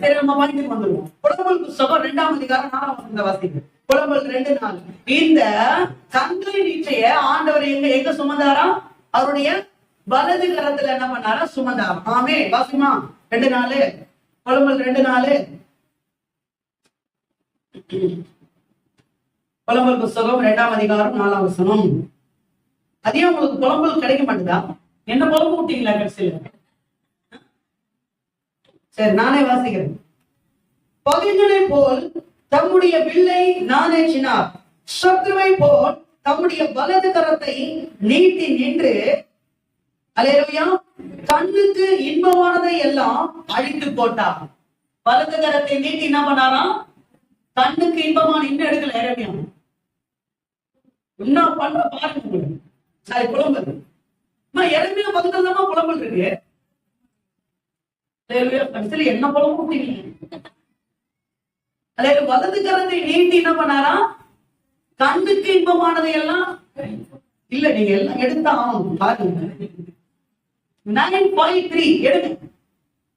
சரி, நம்ம பாயிண்ட்க்கு வந்துருவோம். புலம்பல் புத்தகம் 2ஆம் அதிகாரம் 4ஆம் வசனத்தை வாசிங்க. புலம்பல் 2:4. இந்த கண்களின் இச்சையை ஆண்டவர் எங்க சுமந்தாரா? அவருடைய வலது கரத்துல என்ன பண்ணாரா? சுமந்தாரா. ஆமே. வாசிமா 2:4. புலம்பல் 2:4. புலம்பல் புஸ்தகம் 2ஆம் அதிகாரம் 4ஆம் வசனம். அதே உங்களுக்கு புலம்பல் கிடைக்க மாட்டேதா? என்ன புலம்பு விட்டீங்களா கடைசியில? சரி, நானே வாசிக்கிறேன். பகைஞனை போல் தம்முடைய வில்லை நாணேற்றினார், சத்ருவை போல் தம்முடைய வலது கரத்தை நீட்டி நின்று, அல்லேலூயா, கண்ணுக்கு இன்பமானதை எல்லாம் அழித்து போட்டார். வலது கரத்தை நீட்டி என்ன பண்ணாராம்? கண்ணுக்கு இன்பமான இன்னும் எடுக்கல. எரேமியா என்ன பண்ற பாருங்க. சரி, புலம்பல். எரேமியா பக்கத்துல தான் புலம்பல் இருக்கு. என்ன புலம்பு? வலது கரத்தை நீட்டி என்ன பண்ணாரா? கண்ணுக்கு இன்பமானதை எல்லாம் இல்ல, நீங்க எல்லாம் எடுத்தா பாருங்க. 9:5:3 எடுங்க.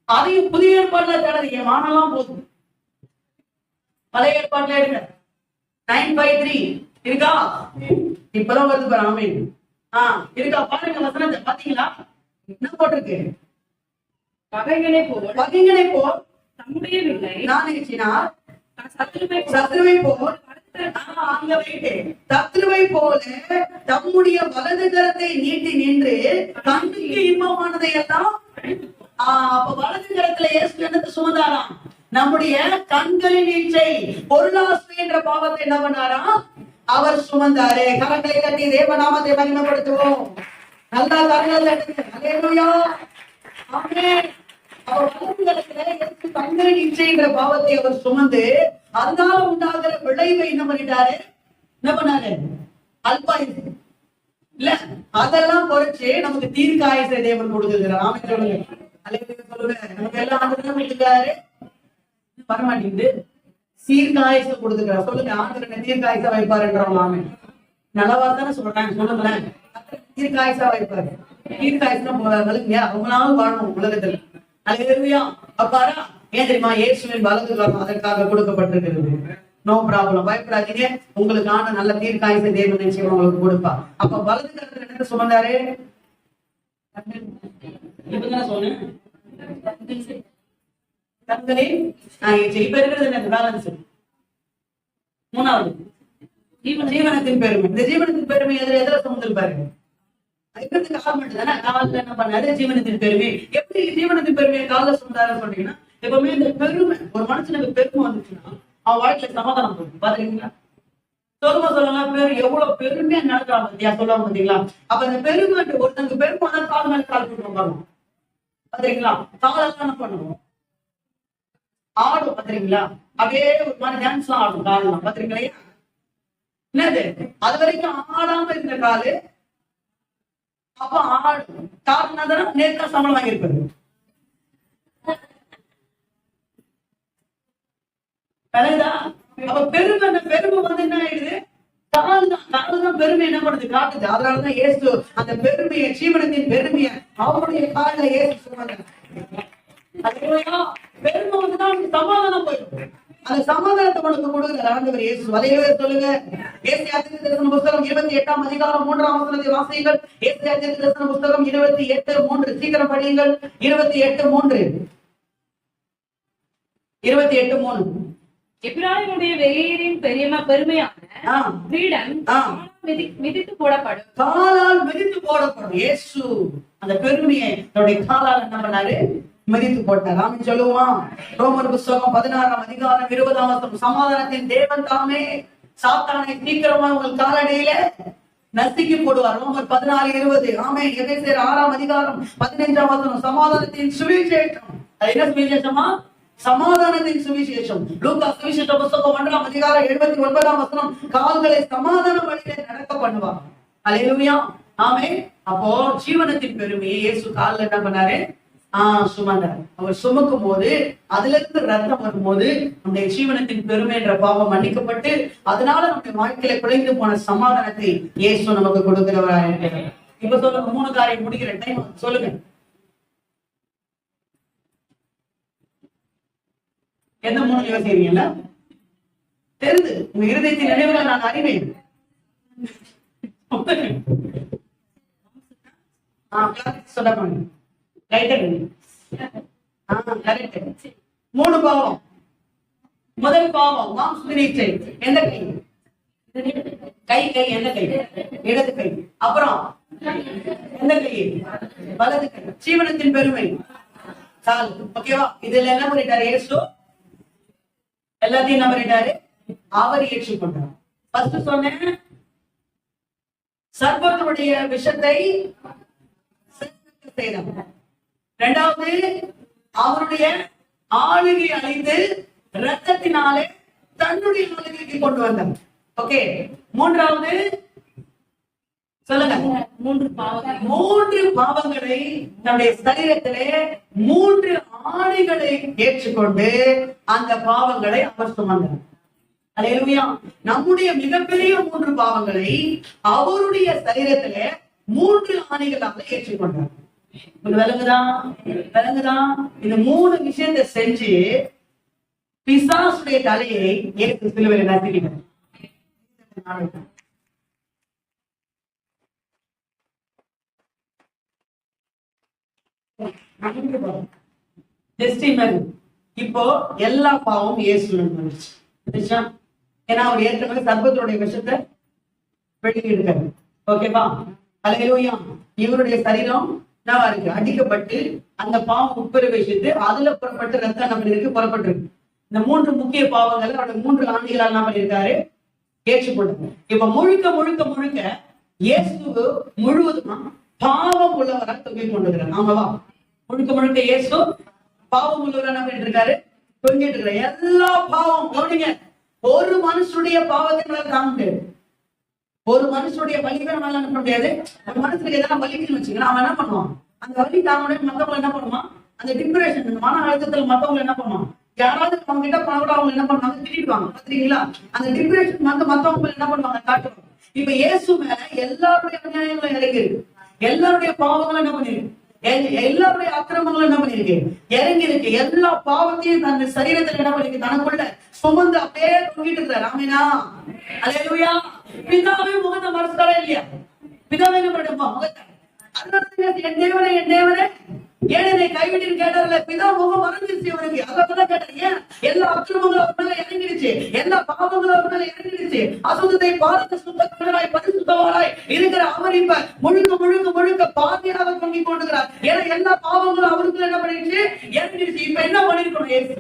அதையும் புதிய ஏற்பாடுல தேடாதீங்க, வானலாம் போதும். பழைய ஏற்பாடுல எடுங்க. 9:5:3 இருக்கா? இப்பதான் வருது பாரு. ஆமென். இருக்கா பாருங்க வசனத்தை பாத்தீங்களா? என்ன போட்டிருக்கு? பகைகளை போல் தம்முடைய வில்லை நாணேற்றினார் சத்துருவை சத்ருவை போல் அங்க வைட்டு சத்ருவை போல தம்முடைய வலது கரத்தை நீட்டி நின்று கண்ணுக்கு இன்பமானதை எல்லாம் அப்ப வலது கரத்துல இயேசு என்னத்தை சுமந்தாராம்? நம்முடைய கண்களின் இச்சை பொருளாசை என்ற பாவத்தை என்ன பண்ணாராம்? அவர் சுமந்தாரு. கரங்களை கட்டி தேவநாமத்தை மகிமைப்படுத்துவோம். நல்லா கரங்களை கட்டுங்க. அல்லேலூயா. ஆமென். அவர் வலது கரத்துல இயேசு கண்களின் இச்சை என்ற பாவத்தை அவர் சுமந்து அதனால உண்டாகிற விளைவை என்ன பண்ணிட்டாரு? என்ன பண்ணாரு? அல்பாயுசு இல்ல அதெல்லாம் குறைச்சு நமக்கு தீர்க்காயுசை தேவன் கொடுத்திருக்கிறார். ஆமென் சொல்லுங்க. அல்லேலூயா சொல்லுங்க. நமக்கு எல்லாம் ஆண்டவர் கொடுத்திருக்காரு. வரமாட்டேங்குது. தீர்க்காயுசை கொடுத்திருக்கிறார். சொல்லுங்க, ஆண்டவர் என்ன தீர்க்காயுசை வைப்பாருன்றோம். ஆமென். நல்லவா தானே சொல்றாங்க. சொல்லுங்களேன், தீர்க்காயுசா வைப்பாரு. தீர்க்காயுசா போறாங்க அவங்களாலும் வாழணும் உலகத்துல. அல்லேலூயா. அப்பாரா ஏன் தெரியுமா? இயேசுவின் வலது கரம் அதற்காக கொடுக்கப்பட்டிருக்கிறது. நோ ப்ராப்ளம், பயப்படாதீங்க. உங்களுக்கான நல்ல தீர்க்காயுசை தேவன் நிச்சயம் உங்களுக்கு கொடுப்பா. அப்ப வலது கரத்துல என்ன சுமந்தாரு? இப்பதான் சொன்னேன். கண்களே இப்ப இருக்கிறது எனக்கு பேலன்ஸ். மூணாவது ஜீவனத்தின் பெருமை. இந்த ஜீவனத்தின் பெருமை எதிர சுமந்திருப்பாரு. காலில் என்ன பண்ணாரு? ஜீவனத்தின் பெருமை. எப்படி ஜீவனத்தின் பெருமையை காலில் சுமந்தாருன்னு சொன்னீங்கன்னா, எப்பவுமே இந்த பெருமை ஒரு மனுஷனுக்கு பெருமை வந்துச்சுன்னா அவன் வாழ்க்கையில சமாதானம் போகும். பாத்தீங்களா? சொல்லலாம் பேரு எவ்வளவு பெருமையா நடக்கிறான் பத்தியா சொல்லுவாங்க பாத்தீங்களா? அப்ப இந்த பெருமை ஒருத்தங்க பெருமை தான் கால் மேல கால் போட்டு பாத்தீங்களா? காலெல்லாம் என்ன பண்ணுவோம்? ஆடும். பாத்தீங்களா? அப்படியே ஒரு மாதிரி டான்ஸ் எல்லாம் ஆடும் காலெல்லாம். பாத்தீங்களா? என்னது அது வரைக்கும் ஆடாம இருந்த காலு அப்ப ஆடும். காரணம் நேர்தான் சம்பளம் வாங்கியிருப்பாரு. அப்ப பெருமை வந்து என்ன ஆயிடுது? கால்தான் பெருமை என்ன பண்ணுது? காட்டுது. அதனாலதான் இயேசு அந்த பெருமையை, ஜீவனத்தின் பெருமையை அவருடைய காலில் இயேசு சொன்னாங்க. பெருமை வந்துதான் சமாதானம் போயிடும். அந்த சமாதானத்தை உனக்கு கொடுக்குற ஆண்டவர் இயேசு. வலையிலே சொல்லுங்க. ஏசாயா தீர்க்கதரிசன புத்தகம் 28ஆம் அதிகாரம் 3ஆம் வசனத்தை வாசியுங்கள். ஏசாயா தீர்க்கதரிசன புத்தகம் 28:3. சீக்கிரம் படியுங்கள். 28:3. 28:3. எபிராயிமுடைய வெளியேறின் பெருமையான பீடம் மிதித்து போடப்படும். காலால் மிதித்து போடப்படும். இயேசு அந்த பெருமையை தன்னுடைய காலால் என்ன பண்ணாரு? மிதித்து போட்டார். ஆமென் சொல்லுவோம். ரோமர் புத்தகம் 16ஆம் அதிகாரம் 20ஆம் வசனம். சமாதானத்தின் தேவன் தாமே சாத்தானை சீக்கிரமா உங்கள் காலடியில நசுக்கி போடுவார். ரோமர் 16:20. ஆமென். எபேசியர் 6ஆம் அதிகாரம் 15ஆம் வசனம். சமாதானத்தின் சுவிசேஷம். அது என்ன சுவிசேஷமா? சமாதானத்தின் சுவிசேஷம். லூக்கா சுவிசேஷ புத்தகம் 1ஆம் அதிகாரம் 79ஆம் வசனம். கால்களை சமாதான வழியிலே நடக்க பண்ணுவார். அல்லேலூயா. ஆமென். அப்போ ஜீவனத்தின் பெருமையை இயேசு காலில் என்ன பண்ணாரு? சுமந்தார். அவர் சுமக்கும் போது அதுல இருந்து ரத்தம் வரும்போது நம்முடைய ஜீவனத்தின் பெருமை என்ற பாவம் மன்னிக்கப்பட்டு அதனால நம்முடைய வாழ்க்கையில குறைந்து போன சமாதானத்தை இயேசு நமக்கு கொடுக்கிறவராக இருக்கிறார். இப்ப சொல்லுங்க, 3 காரியம் முடிக்கிற டைம் சொல்லுங்க. எந்த 3 யோசிக்கிறீங்கல்ல? தெரிந்து உங்க இருதயத்தின் நினைவுகளை நான் அறிவேன். சொல்ல போங்க. 3 பாவம். முதல் பாவம் மாம்சீச்சை. எந்த கை? கை எந்த கை? இடது கை. அப்புறம் எந்த கை? வலது கை. ஜீவனத்தின் பெருமை கால். ஓகேவா? இதுல என்ன பண்ணிட்டாரு இயேசு? எல்லாத்தையும் என்ன பண்ணிட்டாரு? அவர் ஏற்றுக்கொண்டார். ஃபர்ஸ்ட் சொன்னேன், சர்ப்பத்தினுடைய விஷத்தை செய்தார். 2வது அவருடைய ஆளுகை அழிந்து ரத்தத்தினாலே தன்னுடைய ஆளுகைக்கு கொண்டு வந்தார். ஓகே. 3வது சொல்லுங்க. 3 பாவங்களை நம்முடைய சரீரத்திலே 3 ஆணைகளை ஏற்றுக்கொண்டு அந்த பாவங்களை அவர் சுமந்தார். அல்லேலூயா. நம்முடைய மிகப்பெரிய 3 பாவங்களை அவருடைய சரீரத்திலே 3 ஆணைகளாக ஏற்றுக்கொண்டார். விளங்குதா? இந்த 3 விஷயத்தை செஞ்சு பிசாசுடைய தலையை ஏற்று சிலுவையில் நசுக்கினார். இப்போ எல்லா பாவம் இயேசு வந்துருச்சு. ஏன்னா அவர் ஏற்கனவே சர்ப்பத்தினுடைய விஷத்தை வெளியிடுறாரு. ஓகேவா? அல்லேலூயா. இவருடைய சரீரம் என்னவா இருக்கு? அடிக்கப்பட்டு அந்த பாவம் உட்பிரவேசித்து அதுல புறப்பட்டு ரத்தம் நம்ம இருக்கு புறப்பட்டிருக்கு. இந்த 3 முக்கிய பாவங்களை அவருடைய 3 ஆண்டுகளால் என்ன பண்ணியிருக்காரு? ஏற்றுக்கொண்டாரு. இப்ப முழுக்க முழுக்க முழுக்க இயேசு முழுவதும் பாவம் உள்ளவராக தொங்கிக் கொண்டிருக்கிறார். ஆமாவா? முழுக்க முழுக்க இயேசு பாவம் உள்ளவராக என்ன பண்ணிட்டு இருக்காரு? தொங்கிட்டு இருக்கிற எல்லா பாவம் கவனிங்க. ஒரு மனுஷனுடைய பாவத்தை நம்மளால தாங்க முடியாது. ஒரு மனுஷனுடைய வலிமை நம்மளால என்ன பண்ண முடியாது. ஒரு மனுஷனுக்கு எதனா வலிக்குன்னு வச்சுக்கலாம், அவன் என்ன பண்ணுவான்? அந்த வலி தாங்க முடியாது. மத்தவங்க என்ன பண்ணுவான்? அந்த டிப்ரெஷன் மன அழுத்தத்துல மத்தவங்க என்ன பண்ணுவான்? யாராவது அவங்க கிட்ட போனா கூட அவங்க என்ன பண்ணுவாங்க? திட்டிடுவாங்க. பாத்தீங்களா? அந்த டிப்ரெஷன் மத்தவங்க என்ன பண்ணுவாங்க? காட்டுவாங்க. இப்ப இயேசு மேல எல்லாருடைய அநியாயங்களும் இறங்கி இருக்கு. எல்லாருடைய பாவங்களும் என்ன பண்ணிருக்கு? எல்லாருடைய அக்கிரமங்களும் என்ன பண்ணிருக்கு? இறங்கி இருக்கு. எல்லா பாவத்தையும் தன் சரீரத்துல என்ன பண்ணிருக்கு? தனக்குள்ள சுமந்து அப்படியே தொங்கிட்டு இருக்கிறார். ஆமீனா? அல்லேலூயா. பிதாவே முகத்தை மறைச்சாரா இல்லையா? பிதாவே என்ன பண்ணுமா? முகத்தை என் தேவனே என் தேவனே ஏன் என்னை கைவிட்டு கேட்டார்ல. பிதா முகம் மறைஞ்சிருச்சு அவருக்கு. அதான் கேட்டார். ஏன்? எல்லா அக்கிரமங்களும் அவர் மேல இறங்கிடுச்சு. எல்லா பாவங்களும் அவர் மேல இறங்கிடுச்சு. அசுத்தத்தை பார்த்து சுத்தமாய் பரிசுத்தவாராய் இருக்கிற அவர் இப்ப முழுக்க முழுக்க முழுக்க பாதியாக தொங்கிக் கொண்டிருக்கிறார். ஏன்னா எல்லா பாவங்களும் அவருக்குள்ள என்ன பண்ணிடுச்சு? இறங்கிடுச்சு. இப்ப என்ன பண்ணிருக்கணும் இயேசு?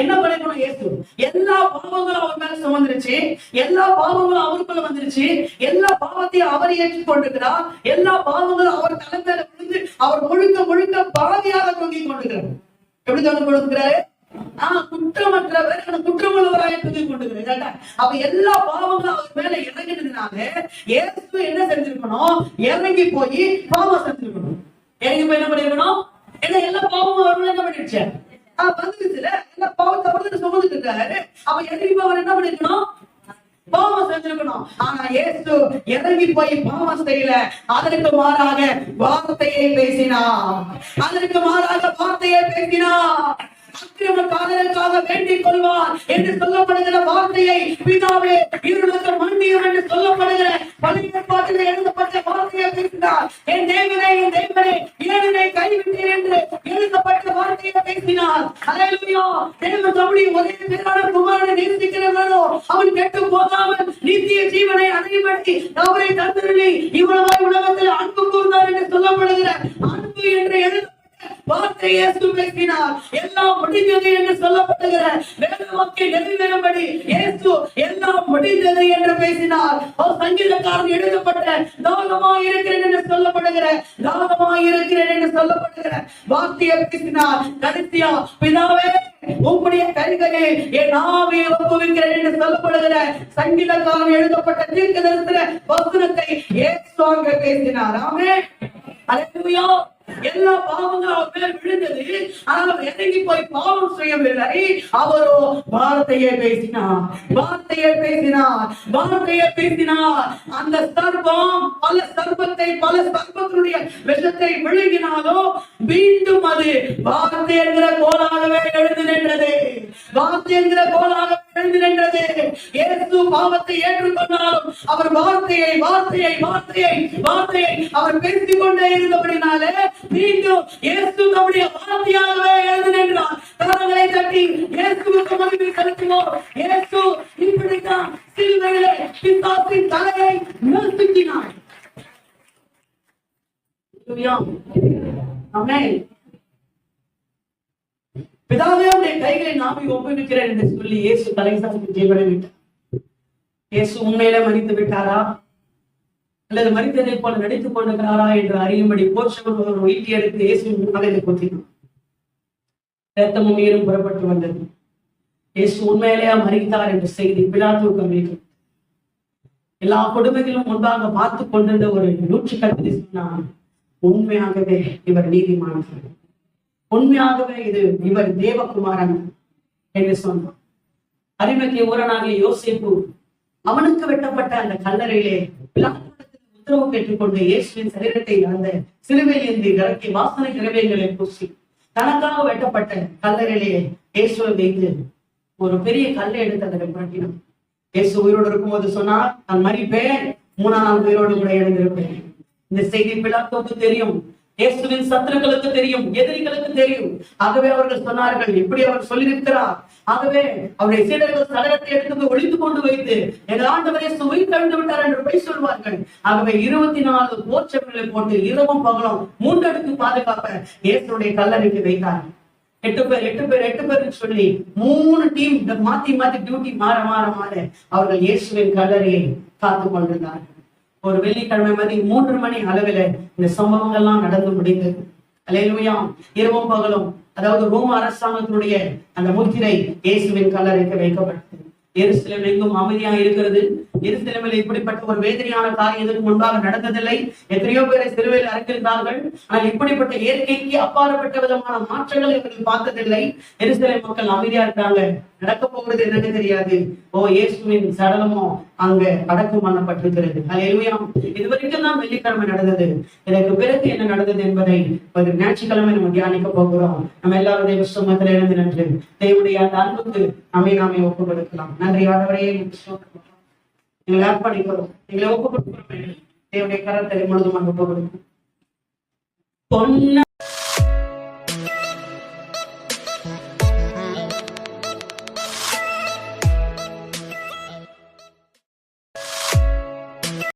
என்ன பண்ணிக்கணும் இயேசு? எல்லா பாவங்களும் அவர் மேல சுமந்துருச்சு. எல்லா பாவங்களும் அவருக்குள்ள வந்துருச்சு. எல்லா பாவத்தையும் அவர் ஏற்றுக்கொண்டிருக்கிறார். எல்லா பாவங்களும் அவர் தலை மேல விழுந்து அவர் முழுக்க முழுக்க பாதியாக தொங்கிக் கொண்டிருக்கிறார். எப்படி தொங்கிக் கொண்டிருக்கிறாரு? குற்றமற்றவர் குற்றமுள்ளவராக தொங்கிக் கொண்டிருக்கிறார். அப்ப எல்லா பாவங்களும் அவர் மேல இறங்கினதுனால இயேசு என்ன செஞ்சிருக்கணும்? இறங்கி போய் பாவம் செஞ்சிருக்கணும். இறங்கி போய் என்ன பண்ணிருக்கணும்? ஏன்னா எல்லா பாவமும் அவர் மேல என்ன பண்ணிடுச்சு? வந்துருச்சுல. எல்லா பாவத்தை அவர் சுமந்துட்டு இருக்காரு. அப்ப இறங்கி அவர் என்ன பண்ணிருக்கணும்? பாவம் செஞ்சிருக்கணும். ஆனா இயேசு இறங்கி போய் பாவம் செய்யல. அதற்கு மாறாக வார்த்தையை பேசினார். அதற்கு மாறாக வார்த்தையை பேசினார். அக்கிரமக்காரருக்காக வேண்டிக் கொள்வார் என்று சொல்லப்படுகிற வார்த்தையை பிதாவே இருளுக்கு மன்னியும் என்று சொல்லப்படுகிற பழைய ஏற்பாட்டில் எழுதப்பட்ட வார்த்தையை பேசினார். என் தேவனே என் தேவனே ஏன் என்னை கைவிட்டீர் என்று எழுதப்பட்ட வார்த்தையை பேசினார். அல்லேலூயா. தேவன் தம்முடைய ஒரே பேரான குமாரனை நேசிக்கிறவனோ அவன் கெட்டு போகாமல் நித்திய ஜீவனை அடையும்படி அவரை தந்தருளி இவ்வளவாய் உலகத்தில் அன்பு கூர்ந்தார் என்று சொல்லப்படுகிற அன்பு என்று எழுத வார்த்தை இயேசு பேசினார். எல்லாம் முடிந்தது என்று சொல்லப்படுகிற வேதவாக்கியம் நிறைவேறும்படி இயேசு எல்லாம் முடிந்தது என்று பேசினார். சங்கீதக்காரன் எழுதப்பட்ட தாகமாய் இருக்கிறேன் என்று சொல்லப்படுகிற வார்த்தையை பேசினார். கடைசியா பிதாவே உம்முடைய கைகளில் என் ஆவியை ஒப்புவிக்கிறேன் என்று சொல்லப்படுகிற சங்கீதக்காரன் எழுதப்பட்ட தீர்க்கதரிசன வசனத்தை இயேசு அங்கே பேசினார். ஆமென். அல்லேலூயா. எல்லா பாவங்களும் அவர் மேல் விழுந்தது. ஆனால் அவர் இறங்கி போய் பாவம் செய்யவில்லை. அவரோ வார்த்தையை பேசினார். அந்த சர்ப்பம் பல சர்ப்பத்தினுடைய விஷத்தை விழுங்கினாலோ மீண்டும் அது வார்த்தை என்கிற கோலாகவே எழுந்து நின்றது. இயேசு பாவத்தை ஏற்றுக்கொண்டாலும் அவர் வார்த்தையை அவர் பேசிக் கொண்டே இருந்தபடினாலே மீண்டும் இயேசு நம்முடைய வார்த்தையாகவே எழுந்து நின்றார். கரங்களை தட்டி இயேசுவுக்கு மகிமை செலுத்துவோம். இயேசு இப்படித்தான் சிலுவையிலே பிசாசின் தலையை நசுக்கினார். ஆமென். பிதாவே உடைய கைகளை நாமி ஒப்புவிக்கிறேன் என்று சொல்லி இயேசு தலைசாசி ஜீவனை விட்டார். இயேசு உண்மையிலே மரித்து விட்டாரா அல்லது மரித்ததை போல நடித்துக் கொண்டிருக்கிறாரா என்று அறியும்படி போர்ச்சவர் ஒரு ஈட்டி எடுத்து இயேசுவின் தலையில கொத்தினார். ரத்தமும் நீரும் புறப்பட்டு வந்தது. இயேசு உண்மையிலேயே மரித்தார் என்ற செய்தி பிலாத்துவுக்கு அறிவிக்கும். எல்லா கொடுமைகளும் முன்பாக பார்த்து கொண்டிருந்த ஒரு 110 சொன்னார், உண்மையாகவே இவர் நீதிமான், உண்மையாகவே இவர் தேவகுமாரன் என்று சொன்னார். அரிமத்திய ஊரனாகிய யோசேப்பு அவனுக்கு வெட்டப்பட்ட அந்த கல்லறையிலே உத்தரவு பெற்றுக்கொண்டு இயேசுவின் சரீரத்தை அந்த சிலுவையிலிருந்து இறக்கி வாசனை திரவியங்களை பூசி தனக்காக வெட்டப்பட்ட கல்லறையிலே இயேசுவை வைத்து ஒரு பெரிய கல்லை எடுத்து அதை புரட்டினார். இயேசு உயிரோடு இருக்கும்போது சொன்னார், நான் மரிப்பேன், 3ஆம் நாள் உயிரோடு கூட எழுந்திருப்பேன். இந்த செய்தி பிலாத்துவுக்கு தெரியும், இயேசுவின் சத்துருக்களுக்கு தெரியும், எதிரிகளுக்கு தெரியும். ஆகவே அவர்கள் சொன்னார்கள், இப்படி அவர் சொல்லியிருக்கிறார். ஆகவே அவருடைய சீடர்கள் சடலத்தை எடுத்து ஒளிந்து கொண்டு வைத்து எங்கள் ஆண்டவரை சுவை கழிந்து விட்டார் என்று போய் சொல்வார்கள். ஆகவே 24 போர்ச்சவர்களை போட்டு இரவும் பகலும் 3 அடுக்கு பாதுகாப்ப இயேசுடைய கல்லறைக்கு வைத்தார். 8 பேர் சொல்லி 3 டீம் மாத்தி டியூட்டி மாற அவர்கள் இயேசுவின் கல்லறையை காத்து கொண்டிருந்தார்கள். ஒரு வெள்ளிக்கிழமை மதியம் 3 மணி அளவில் இந்த சம்பவங்கள்லாம் நடந்து முடிந்தது. அல்லேலூயா. இரவும் பகலும், அதாவது ரோம அரசாங்கத்தினுடைய அந்த முத்திரை இயேசுவின் கல்லறைக்கு வைக்கப்பட்டது. எருசலேம் எங்கும் அமைதியா இருக்கிறது. எருசலேமில் இப்படிப்பட்ட ஒரு வேதனையான காரியம் இதற்கு முன்பாக நடந்ததில்லை. எத்தனையோ பேரை சிலுவையில் அறைந்திருந்தார்கள். ஆனால் இப்படிப்பட்ட இயற்கைக்கு அப்பாற்பட்ட விதமான மாற்றங்களை இவர்கள் பார்த்ததில்லை. எருசலேம் மக்கள் அமைதியா இருக்காங்க. நடக்க போகிறது என்னன்னு தெரியாது. இயேசுவின் சடலமோ அங்க அடக்கம் பண்ணப்பட்டிருக்கிறது. அல்லேலூயா. இதுவரைக்கும் தான் வெள்ளிக்கிழமை நடந்தது. இதற்கு பிறகு என்ன நடந்தது என்பதை ஒரு ஞாயிற்றுக்கிழமை நம்ம தியானிக்க போகிறோம். நம்ம எல்லாரும் தேவ சமூகத்தில் இருந்து நின்று தேவனுடைய அந்த அன்புக்கு நாமே ஒப்பு கொடுக்கலாம். நன்றி ஆண்டவரே, எங்களை அர்ப்பணிக்கிறோம், எங்களை ஒப்பு கொடுக்கிறோம். தேவனுடைய கரத்தை முழுதுமாக ஒப்பு கொடுக்கிறோம்.